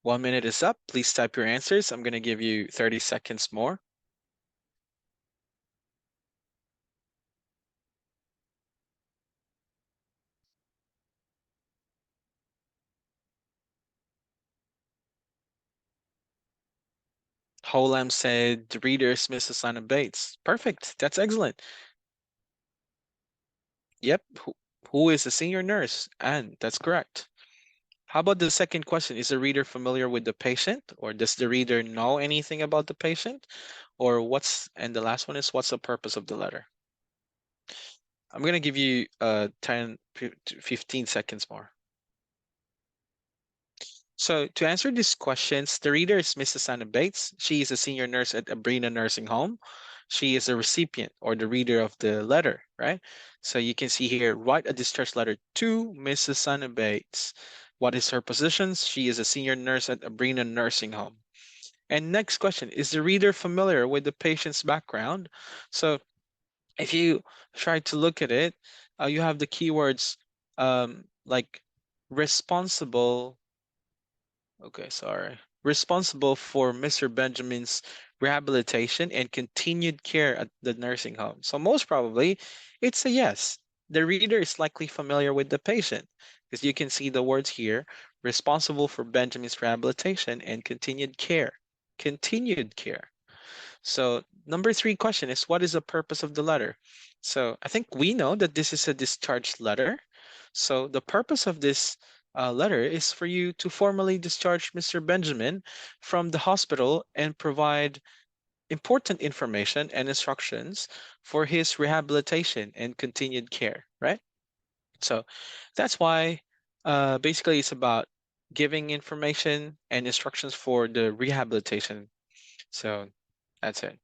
One minute is up. Please type your answers. I'm going to give you 30 seconds more. Holam said the reader is Miss Susanna Bates. Perfect. That's excellent. Yep. Who is a senior nurse? And that's correct. How about the second question? Is the reader familiar with the patient, or does the reader know anything about the patient? Or and the last one is what's the purpose of the letter? I'm going to give you 10, 15 seconds more. So to answer these questions, the reader is Mrs. Susanna Bates. She is a senior nurse at Abrina Nursing Home. She is a recipient or the reader of the letter, right? So you can see here, write a discharge letter to Mrs. Susanna Bates. What is her position? She is a senior nurse at Abrina Nursing Home. And next question, is the reader familiar with the patient's background? So if you try to look at it, you have the keywords like responsible. Okay, sorry. Responsible for Mr. Benjamin's rehabilitation and continued care at the nursing home. So most probably, it's a yes. The reader is likely familiar with the patient because you can see the words here, responsible for Benjamin's rehabilitation and continued care. Continued care. So number 3 question is, what is the purpose of the letter? So I think we know that this is a discharge letter. So the purpose of this letter is for you to formally discharge Mr. Benjamin from the hospital and provide important information and instructions for his rehabilitation and continued care, right? So that's why basically it's about giving information and instructions for the rehabilitation. So that's it.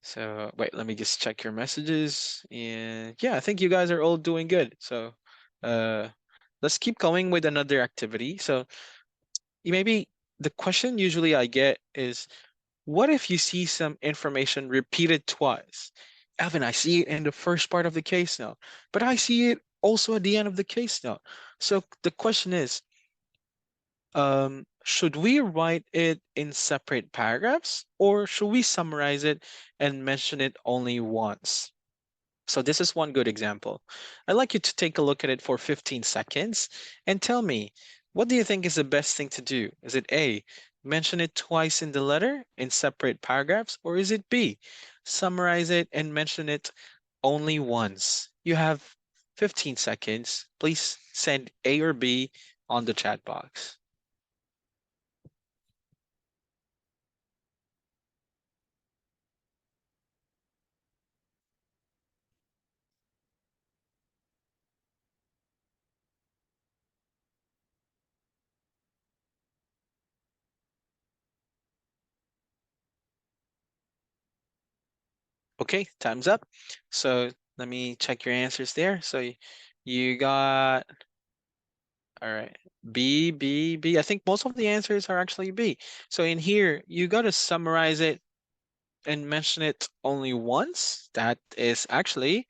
So wait, let me just check your messages. And yeah, I think you guys are all doing good. So uh, let's keep going with another activity. So maybe the question usually I get is, what if you see some information repeated twice? Evan, I see it in the first part of the case note, but I see it also at the end of the case note. So the question is, should we write it in separate paragraphs, or should we summarize it and mention it only once? So this is one good example. I'd like you to take a look at it for 15 seconds and tell me, what do you think is the best thing to do? Is it A, mention it twice in the letter in separate paragraphs, or is it B, summarize it and mention it only once? You have 15 seconds. Please send A or B on the chat box. Okay, time's up. So let me check your answers there. So you got, all right, B, B, B. I think most of the answers are actually B. So in here, you got to summarize it and mention it only once. That is actually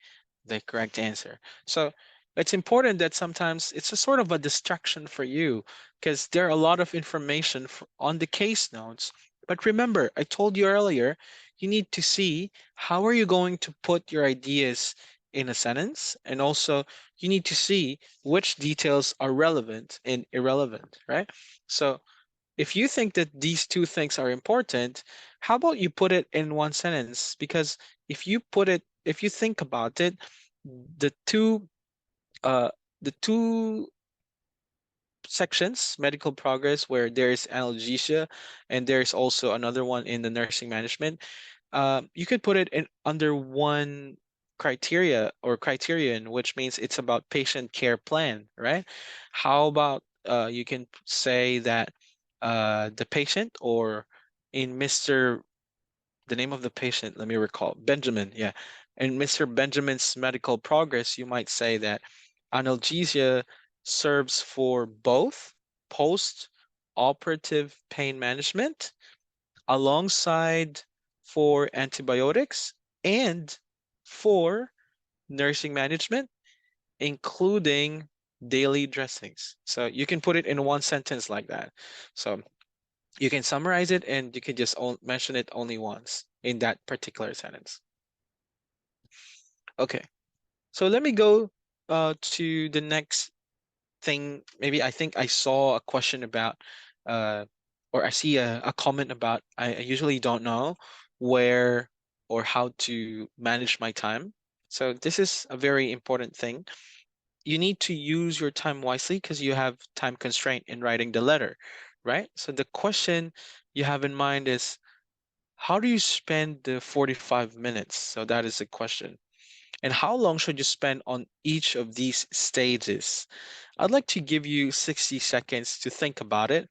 the correct answer. So it's important that sometimes it's a sort of a distraction for you because there are a lot of information on the case notes. But remember, I told you earlier, you need to see how are you going to put your ideas in a sentence, and also you need to see which details are relevant and irrelevant, right? So if you think that these two things are important, how about you put it in one sentence? Because if you think about it, the two, uh, the two sections, medical progress, where there's analgesia, and there's also another one in the nursing management, you could put it in under one criteria or criterion, which means it's about patient care plan, right? How about you can say that the patient, or in the name of the patient, let me recall, Benjamin, yeah. In Mr. Benjamin's medical progress, you might say that analgesia serves for both post-operative pain management alongside for antibiotics and for nursing management, including daily dressings. So you can put it in one sentence like that. So you can summarize it and you can just mention it only once in that particular sentence. Okay, so let me go to the next thing. Maybe I think I saw a question about, uh, or I see a comment about, I usually don't know where or how to manage my time. So this is a very important thing. You need to use your time wisely because you have time constraint in writing the letter, right? So the question you have in mind is, how do you spend the 45 minutes? So that is the question. And how long should you spend on each of these stages? I'd like to give you 60 seconds to think about it.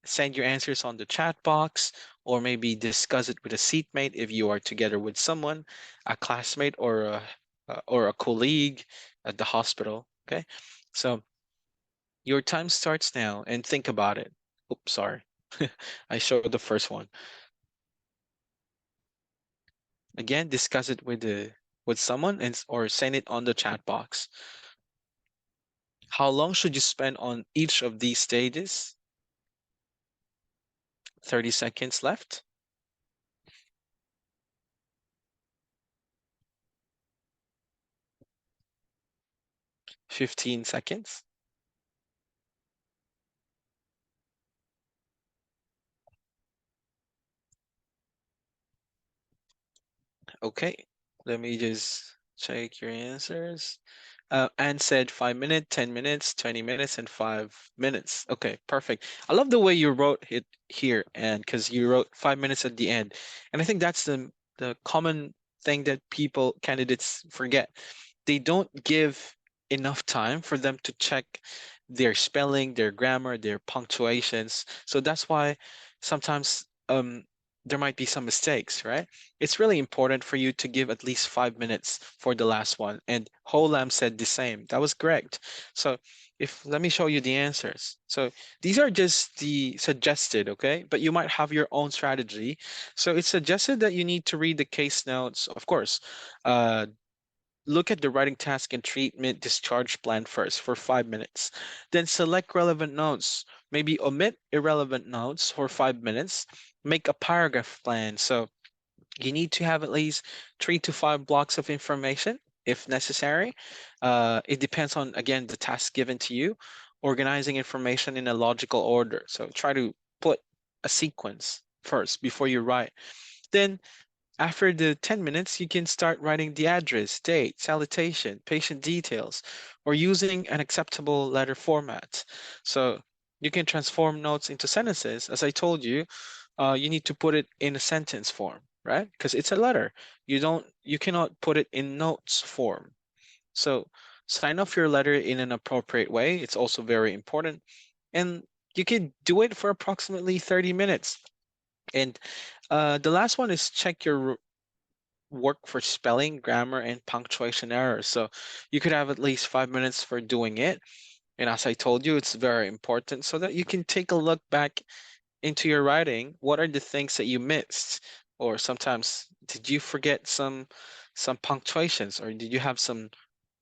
Send your answers on the chat box, or maybe discuss it with a seatmate if you are together with someone, a classmate, or a colleague at the hospital. Okay, so your time starts now, and think about it. Oops, sorry, I showed the first one. Again, discuss it with someone, or send it on the chat box. How long should you spend on each of these stages? 30 seconds left. 15 seconds. Okay, let me just check your answers. Anne said 5 minutes, 10 minutes, 20 minutes, and 5 minutes. Okay, perfect. I love the way you wrote it here, Anne, because you wrote 5 minutes at the end. And I think that's the common thing that candidates forget. They don't give enough time for them to check their spelling, their grammar, their punctuations. So that's why sometimes there might be some mistakes, right? It's really important for you to give at least 5 minutes for the last one. And Ho Lam said the same. That was correct. So if let me show you the answers. So these are just the suggested, okay? But you might have your own strategy. So it's suggested that you need to read the case notes, of course. Uh, Look at the writing task and treatment discharge plan first for 5 minutes. Then select relevant notes. Maybe omit irrelevant notes for 5 minutes. Make a paragraph plan. So you need to have at least 3 to 5 blocks of information if necessary. It depends on, again, the task given to you. Organizing information in a logical order. So try to put a sequence first before you write. Then after the 10 minutes, you can start writing the address, date, salutation, patient details, or using an acceptable letter format. So you can transform notes into sentences. As I told you, you need to put it in a sentence form, right? Because it's a letter. You cannot put it in notes form. So sign off your letter in an appropriate way. It's also very important. And you can do it for approximately 30 minutes. And the last one is check your work for spelling, grammar, and punctuation errors. So you could have at least 5 minutes for doing it. And as I told you, it's very important so that you can take a look back into your writing. What are the things that you missed? Or sometimes did you forget some punctuations or did you have some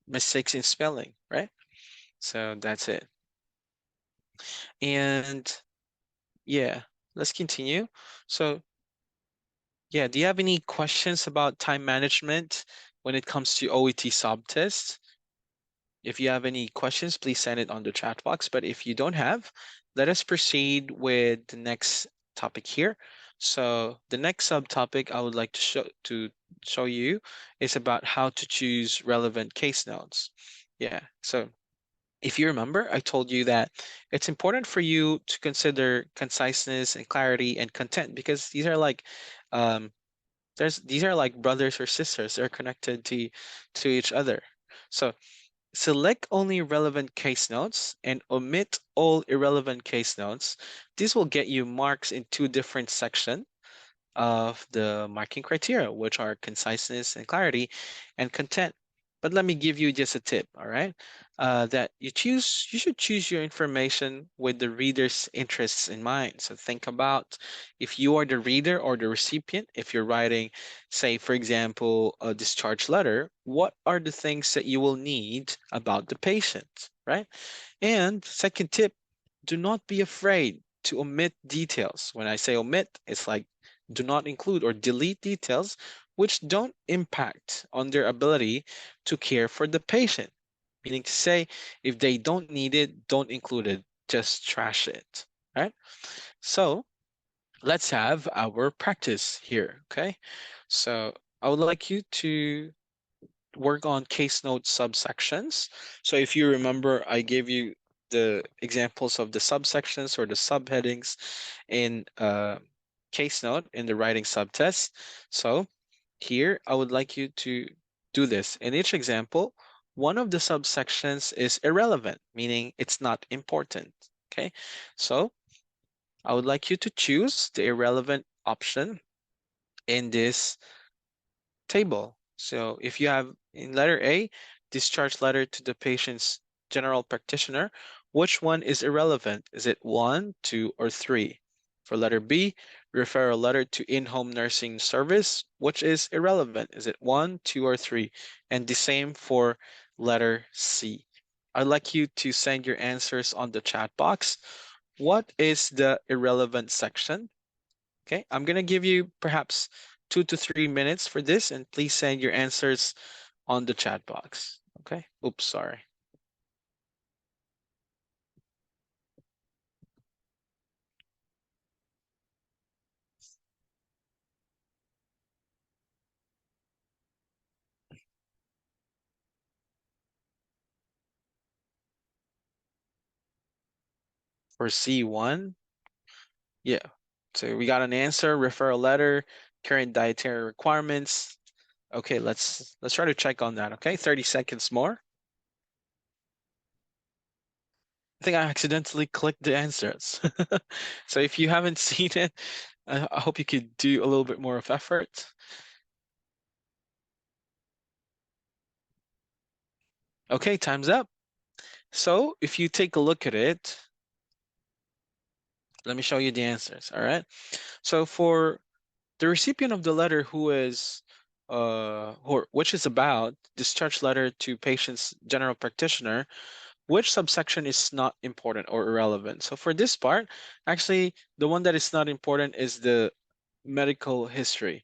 mistakes in spelling, right? So that's it. And yeah, let's continue. So yeah, do you have any questions about time management when it comes to OET subtest? If you have any questions, please send it on the chat box. But if you don't have, let us proceed with the next topic here. So the next subtopic I would like to show you is about how to choose relevant case notes. Yeah. So if you remember, I told you that it's important for you to consider conciseness and clarity and content because these are like um, these are like brothers or sisters. They're connected to each other. So select only relevant case notes and omit all irrelevant case notes. This will get you marks in two different sections of the marking criteria, which are conciseness and clarity and content. But let me give you just a tip, all right? That you should choose your information with the reader's interests in mind. So think about if you are the reader or the recipient, if you're writing, say, for example, a discharge letter, what are the things that you will need about the patient, right? And second tip, do not be afraid to omit details. When I say omit, it's like do not include or delete details which don't impact on their ability to care for the patient. Meaning to say, if they don't need it, don't include it, just trash it, right? So let's have our practice here, okay? So I would like you to work on case note subsections. So if you remember, I gave you the examples of the subsections or the subheadings in case note in the writing subtest. So here, I would like you to do this. In each example, one of the subsections is irrelevant, meaning it's not important, okay? So I would like you to choose the irrelevant option in this table. So if you have in letter A, discharge letter to the patient's general practitioner, which one is irrelevant? Is it 1, 2, or 3? For letter B, referral letter to in-home nursing service, which is irrelevant? Is it 1, 2, or 3? And the same for letter C. I'd like you to send your answers on the chat box. What is the irrelevant section? Okay, I'm gonna give you perhaps 2 to 3 minutes for this, and please send your answers on the chat box. Okay, oops, sorry. For C1, yeah. So we got an answer, referral letter, current dietary requirements. Okay, let's try to check on that. Okay, 30 seconds more. I think I accidentally clicked the answers. So if you haven't seen it, I hope you could do a little bit more of effort. Okay, time's up. So if you take a look at it, let me show you the answers, all right? So for the recipient of the letter who is, or which is about discharge letter to patient's general practitioner, which subsection is not important or irrelevant? So for this part, actually, the one that is not important is the medical history.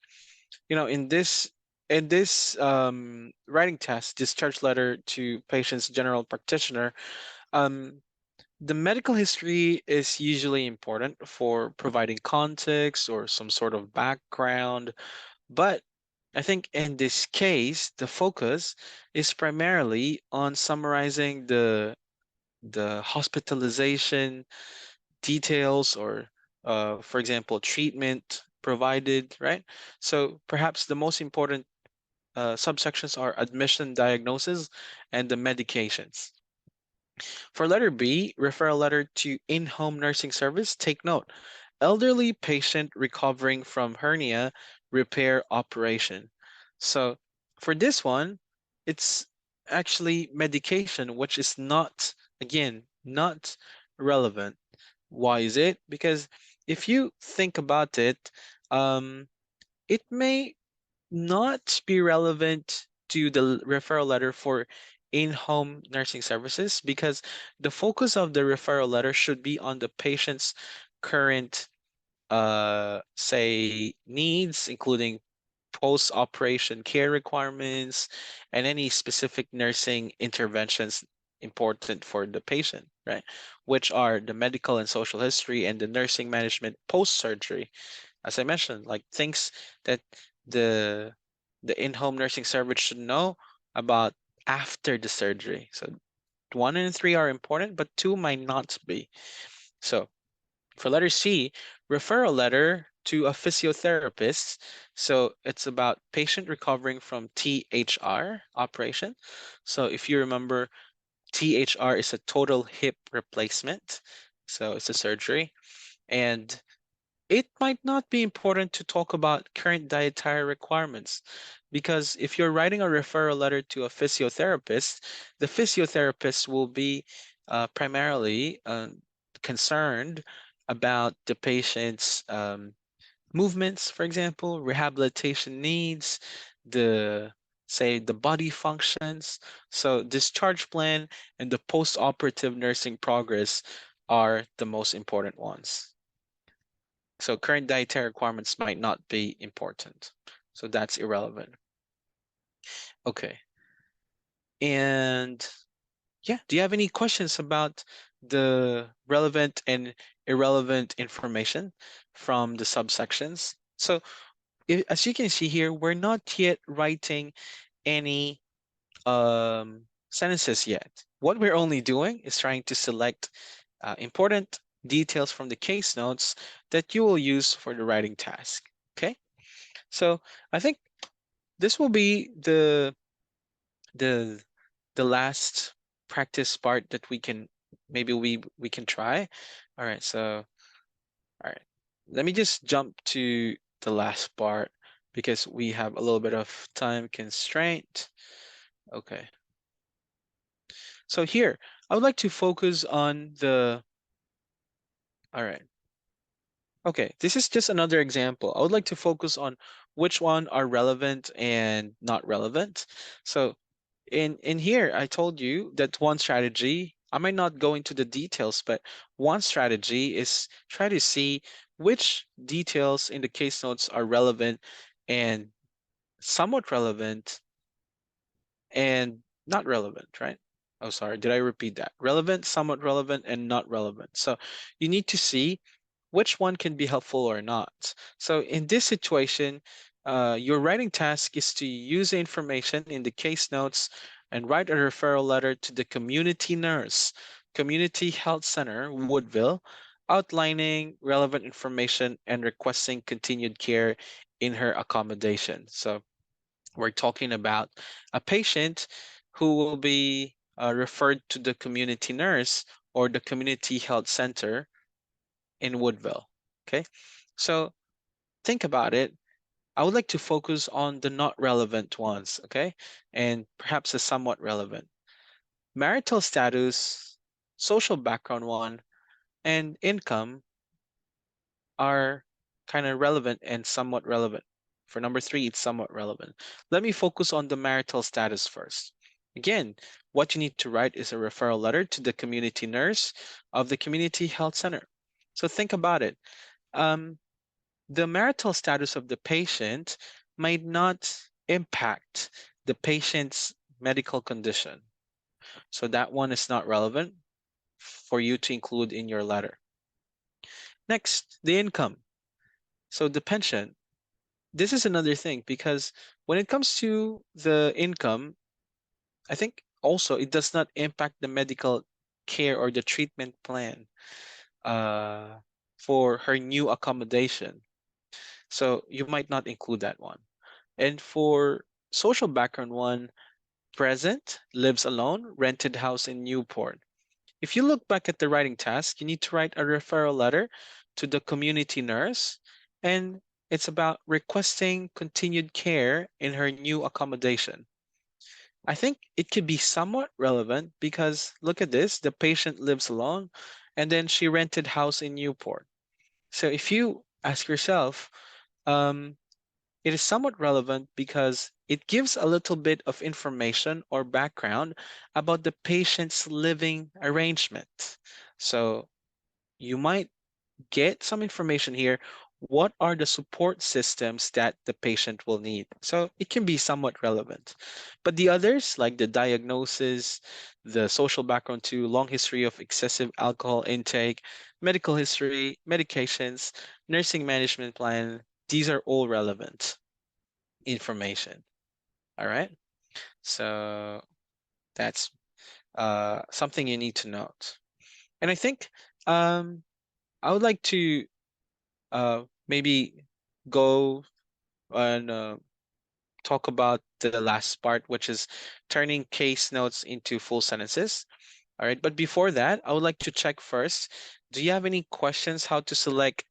You know, in this writing test, discharge letter to patient's general practitioner, um, the medical history is usually important for providing context or some sort of background, but I think in this case, the focus is primarily on summarizing the hospitalization details or, for example, treatment provided, right? So perhaps the most important subsections are admission, diagnosis, and the medications. For letter B, referral letter to in-home nursing service, take note. Elderly patient recovering from hernia repair operation. So for this one, it's actually medication, which is not, again, not relevant. Why is it? Because if you think about it, it may not be relevant to the referral letter for in-home nursing services because the focus of the referral letter should be on the patient's current, say, needs, including post-operation care requirements and any specific nursing interventions important for the patient, right? Which are the medical and social history and the nursing management post-surgery, as I mentioned, like things that the the in-home nursing service should know about after the surgery. So one and three are important, but two might not be. So for letter C, referral letter to a physiotherapist. So it's about patient recovering from THR operation. So if you remember, THR is a total hip replacement. So it's a surgery. And it might not be important to talk about current dietary requirements because if you're writing a referral letter to a physiotherapist, the physiotherapist will be primarily concerned about the patient's movements, for example, rehabilitation needs, the say the body functions. So discharge plan and the post-operative nursing progress are the most important ones. So current dietary requirements might not be important. So that's irrelevant. Okay. And yeah, do you have any questions about the relevant and irrelevant information from the subsections? So as you can see here, we're not yet writing any sentences yet. What we're only doing is trying to select important details from the case notes that you will use for the writing task. Okay, so I think this will be the the last practice part that we can maybe we can try. All right, so all right, let me just jump to the last part because we have a little bit of time constraint. Okay. So here, I would like to focus on the, all right. Okay, this is just another example. I would like to focus on which one are relevant and not relevant. So in here, I told you that one strategy, I might not go into the details, but one strategy is try to see which details in the case notes are relevant and somewhat relevant and not relevant, right? Oh, sorry, did I repeat that? Relevant, somewhat relevant, and not relevant. So you need to see which one can be helpful or not. So in this situation, your writing task is to use the information in the case notes and write a referral letter to the community nurse, Community Health Center, Woodville, outlining relevant information and requesting continued care in her accommodation. So we're talking about a patient who will be referred to the community nurse or the community health center in Woodville. Okay, so think about it. I would like to focus on the not relevant ones, okay? And perhaps the somewhat relevant. Marital status, social background one, and income are kind of relevant and somewhat relevant. For number three, it's somewhat relevant. Let me focus on the marital status first. Again, what you need to write is a referral letter to the community nurse of the community health center. So think about it. Um, the marital status of the patient might not impact the patient's medical condition. So that one is not relevant for you to include in your letter. Next, the income. So the pension. This is another thing because when it comes to the income, I think also it does not impact the medical care or the treatment plan uh, for her new accommodation. So you might not include that one. And for social background one, present, lives alone, rented house in Newport. If you look back at the writing task, you need to write a referral letter to the community nurse, and it's about requesting continued care in her new accommodation. I think it could be somewhat relevant because look at this, the patient lives alone and then she rented house in Newport. So if you ask yourself, um, it is somewhat relevant because it gives a little bit of information or background about the patient's living arrangement. So you might get some information here. What are the support systems that the patient will need? So it can be somewhat relevant. But the others, like the diagnosis, the social background to long history of excessive alcohol intake, medical history, medications, nursing management plan, these are all relevant information. All right. So that's something you need to note. And I think um, I would like to maybe go and talk about the last part, which is turning case notes into full sentences. All right. But before that, I would like to check first. Do you have any questions how to select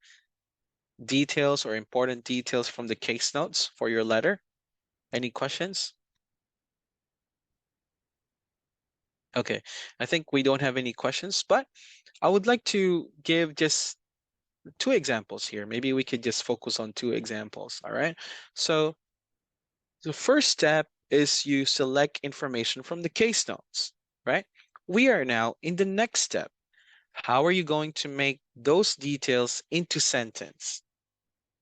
details or important details from the case notes for your letter? Any questions? Okay. I think we don't have any questions, but I would like to give just two examples here. Maybe we could just focus on two examples. All right. So the first step is you select information from the case notes, right? We are now in the next step. How are you going to make those details into sentence?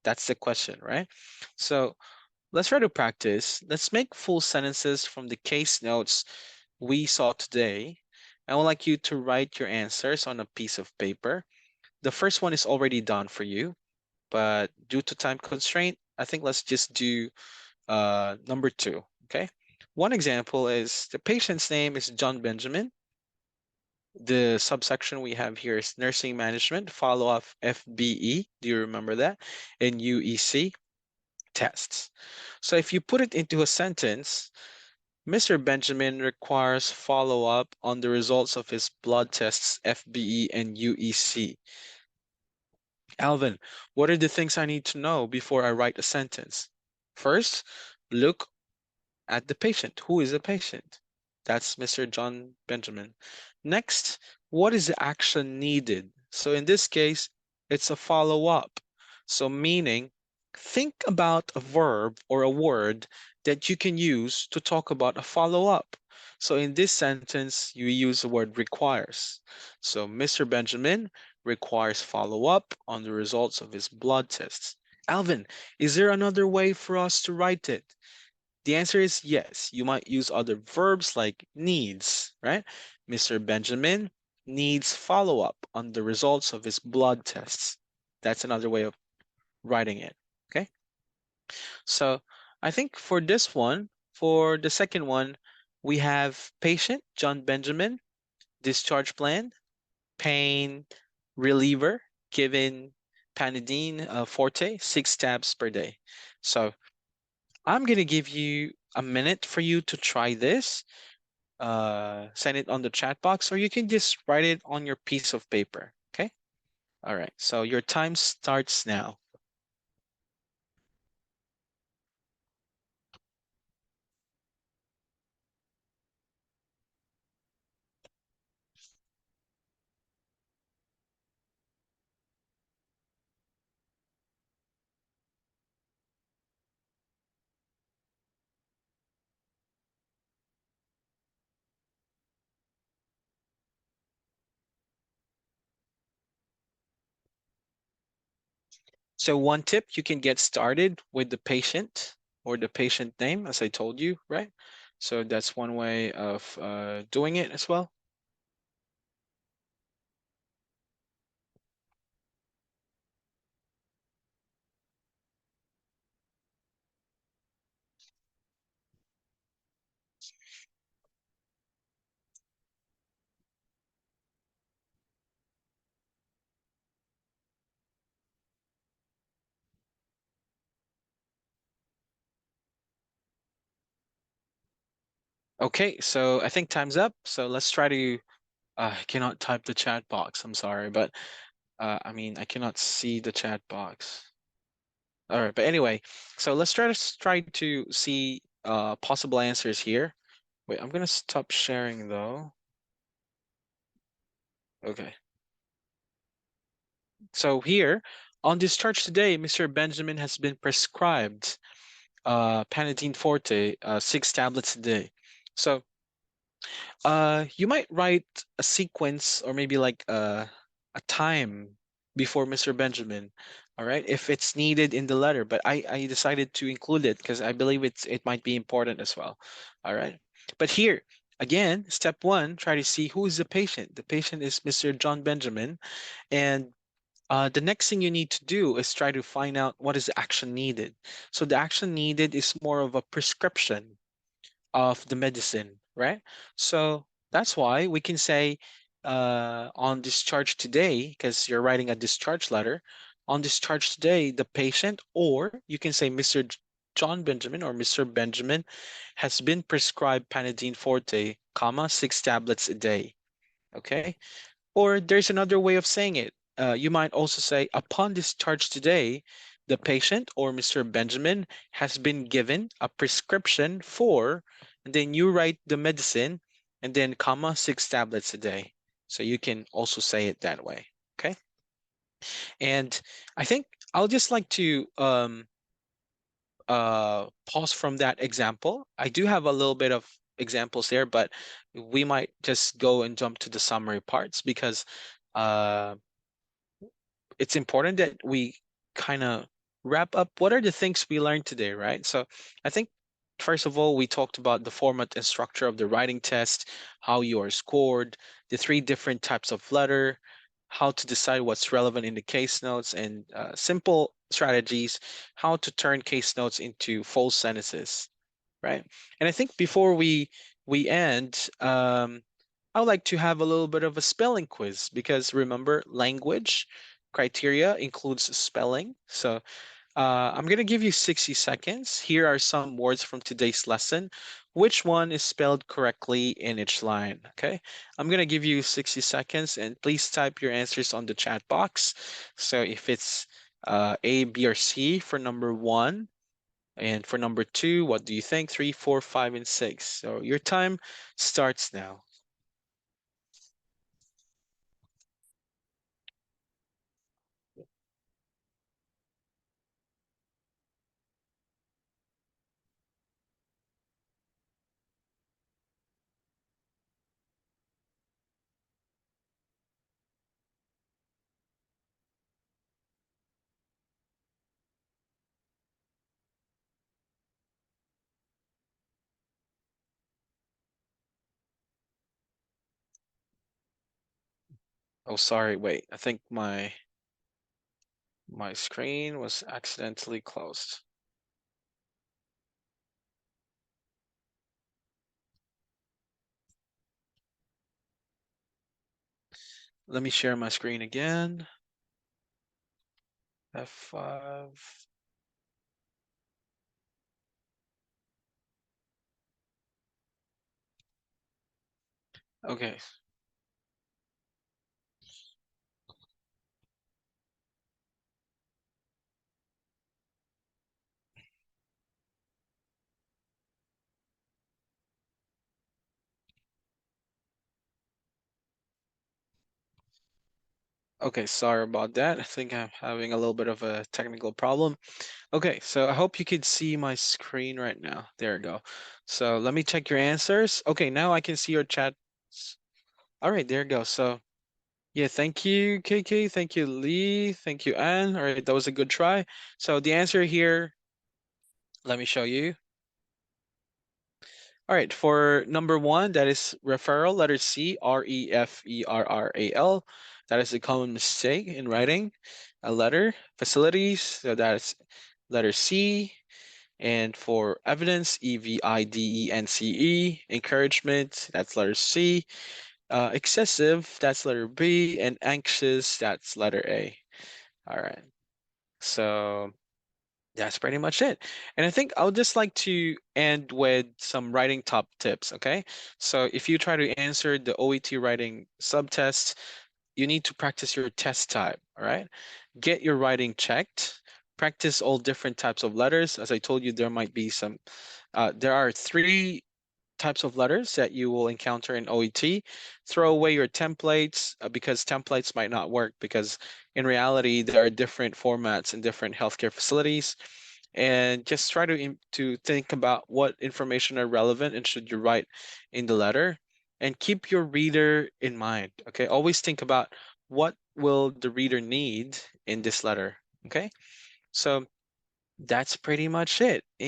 That's the question, right? So let's try to practice. Let's make full sentences from the case notes we saw today. I would like you to write your answers on a piece of paper. The first one is already done for you, but due to time constraint, I think let's just do number two, okay? One example is the patient's name is John Benjamin. The subsection we have here is nursing management, follow-up FBE. Do you remember that? And UEC tests. So if you put it into a sentence, Mr. Benjamin requires follow-up on the results of his blood tests, FBE and UEC. Alvin, what are the things I need to know before I write a sentence? First, look at the patient. Who is the patient? That's Mr. John Benjamin. Next, what is the action needed? So in this case, it's a follow-up. So meaning, think about a verb or a word that you can use to talk about a follow-up. So in this sentence, you use the word requires. So Mr. Benjamin requires follow-up on the results of his blood tests. Alvin, is there another way for us to write it? The answer is yes. You might use other verbs like needs, right? Mr. Benjamin needs follow-up on the results of his blood tests. That's another way of writing it, okay? So I think for this one, for the second one, we have patient, John Benjamin, discharge plan, pain reliever, given Panadine Forte, 6 tabs per day. So I'm going to give you a minute for you to try this. Send it on the chat box, or you can just write it on your piece of paper. Okay. All right. So your time starts now. So one tip, you can get started with the patient or the patient name, as I told you, right? So that's one way of doing it as well. Okay, so I think time's up. So let's try to, I cannot type the chat box. I'm sorry, but I mean, I cannot see the chat box. All right, but anyway, so let's try to see possible answers here. Wait, I'm gonna stop sharing though. Okay. So here, on discharge today, Mr. Benjamin has been prescribed Panadeine Forte, 6 tablets a day. So you might write a sequence or maybe like a time before Mr. Benjamin, all right, if it's needed in the letter. But I decided to include it because I believe it might be important as well. All right. But here, again, step one, try to see who is the patient. The patient is Mr. John Benjamin. And the next thing you need to do is try to find out what is the action needed. So the action needed is more of a prescription of the medicine, right? So that's why we can say on discharge today, because you're writing a discharge letter, on discharge today, the patient, or you can say Mr. John Benjamin or Mr. Benjamin has been prescribed Panadeine Forte, comma, 6 tablets a day. Okay. Or there's another way of saying it. You might also say, upon discharge today, the patient or Mr. Benjamin has been given a prescription for, and then you write the medicine, and then comma, 6 tablets a day. So you can also say it that way. Okay. And I think I'll just like to pause from that example. I do have a little bit of examples there, but we might just go and jump to the summary parts because uh, it's important that we kind of wrap up what are the things we learned today, right? So I think first of all, we talked about the format and structure of the writing test, how you are scored, the 3 different types of letter, how to decide what's relevant in the case notes, and simple strategies, how to turn case notes into full sentences, right? And I think before we end, I would like to have a little bit of a spelling quiz because remember, language criteria includes spelling. So I'm going to give you 60 seconds. Here are some words from today's lesson. Which one is spelled correctly in each line? Okay, I'm going to give you 60 seconds and please type your answers on the chat box. So if it's A, B, or C for number 1, and for number 2, what do you think? 3, 4, 5, and 6. So your time starts now. Oh, sorry, wait. I think my screen was accidentally closed. Let me share my screen again. F5. Okay. Okay, sorry about that. I think I'm having a little bit of a technical problem. Okay, so I hope you could see my screen right now. There we go. So let me check your answers. Okay, now I can see your chat. All right, there you go. So Yeah, thank you, KK. Thank you, Lee. Thank you, Anne. All right, that was a good try. So the answer here, let me show you. All right, for number one, that is referral, letter C, referral. That is a common mistake in writing a letter. Facilities, so that's letter C. And for evidence, evidence. Encouragement, that's letter C. Excessive, that's letter B. And anxious, that's letter A. All right. So that's pretty much it. And I think I would just like to end with some writing top tips, okay? So if you try to answer the OET writing subtest, you need to practice your test type, all right? Get your writing checked. Practice all different types of letters. As I told you, there might be some, there are three types of letters that you will encounter in OET. Throw away your templates because templates might not work because in reality, there are different formats in different healthcare facilities. And just try to think about what information are relevant and should you write in the letter. And keep your reader in mind, okay? Always think about what will the reader need in this letter, okay? So that's pretty much it.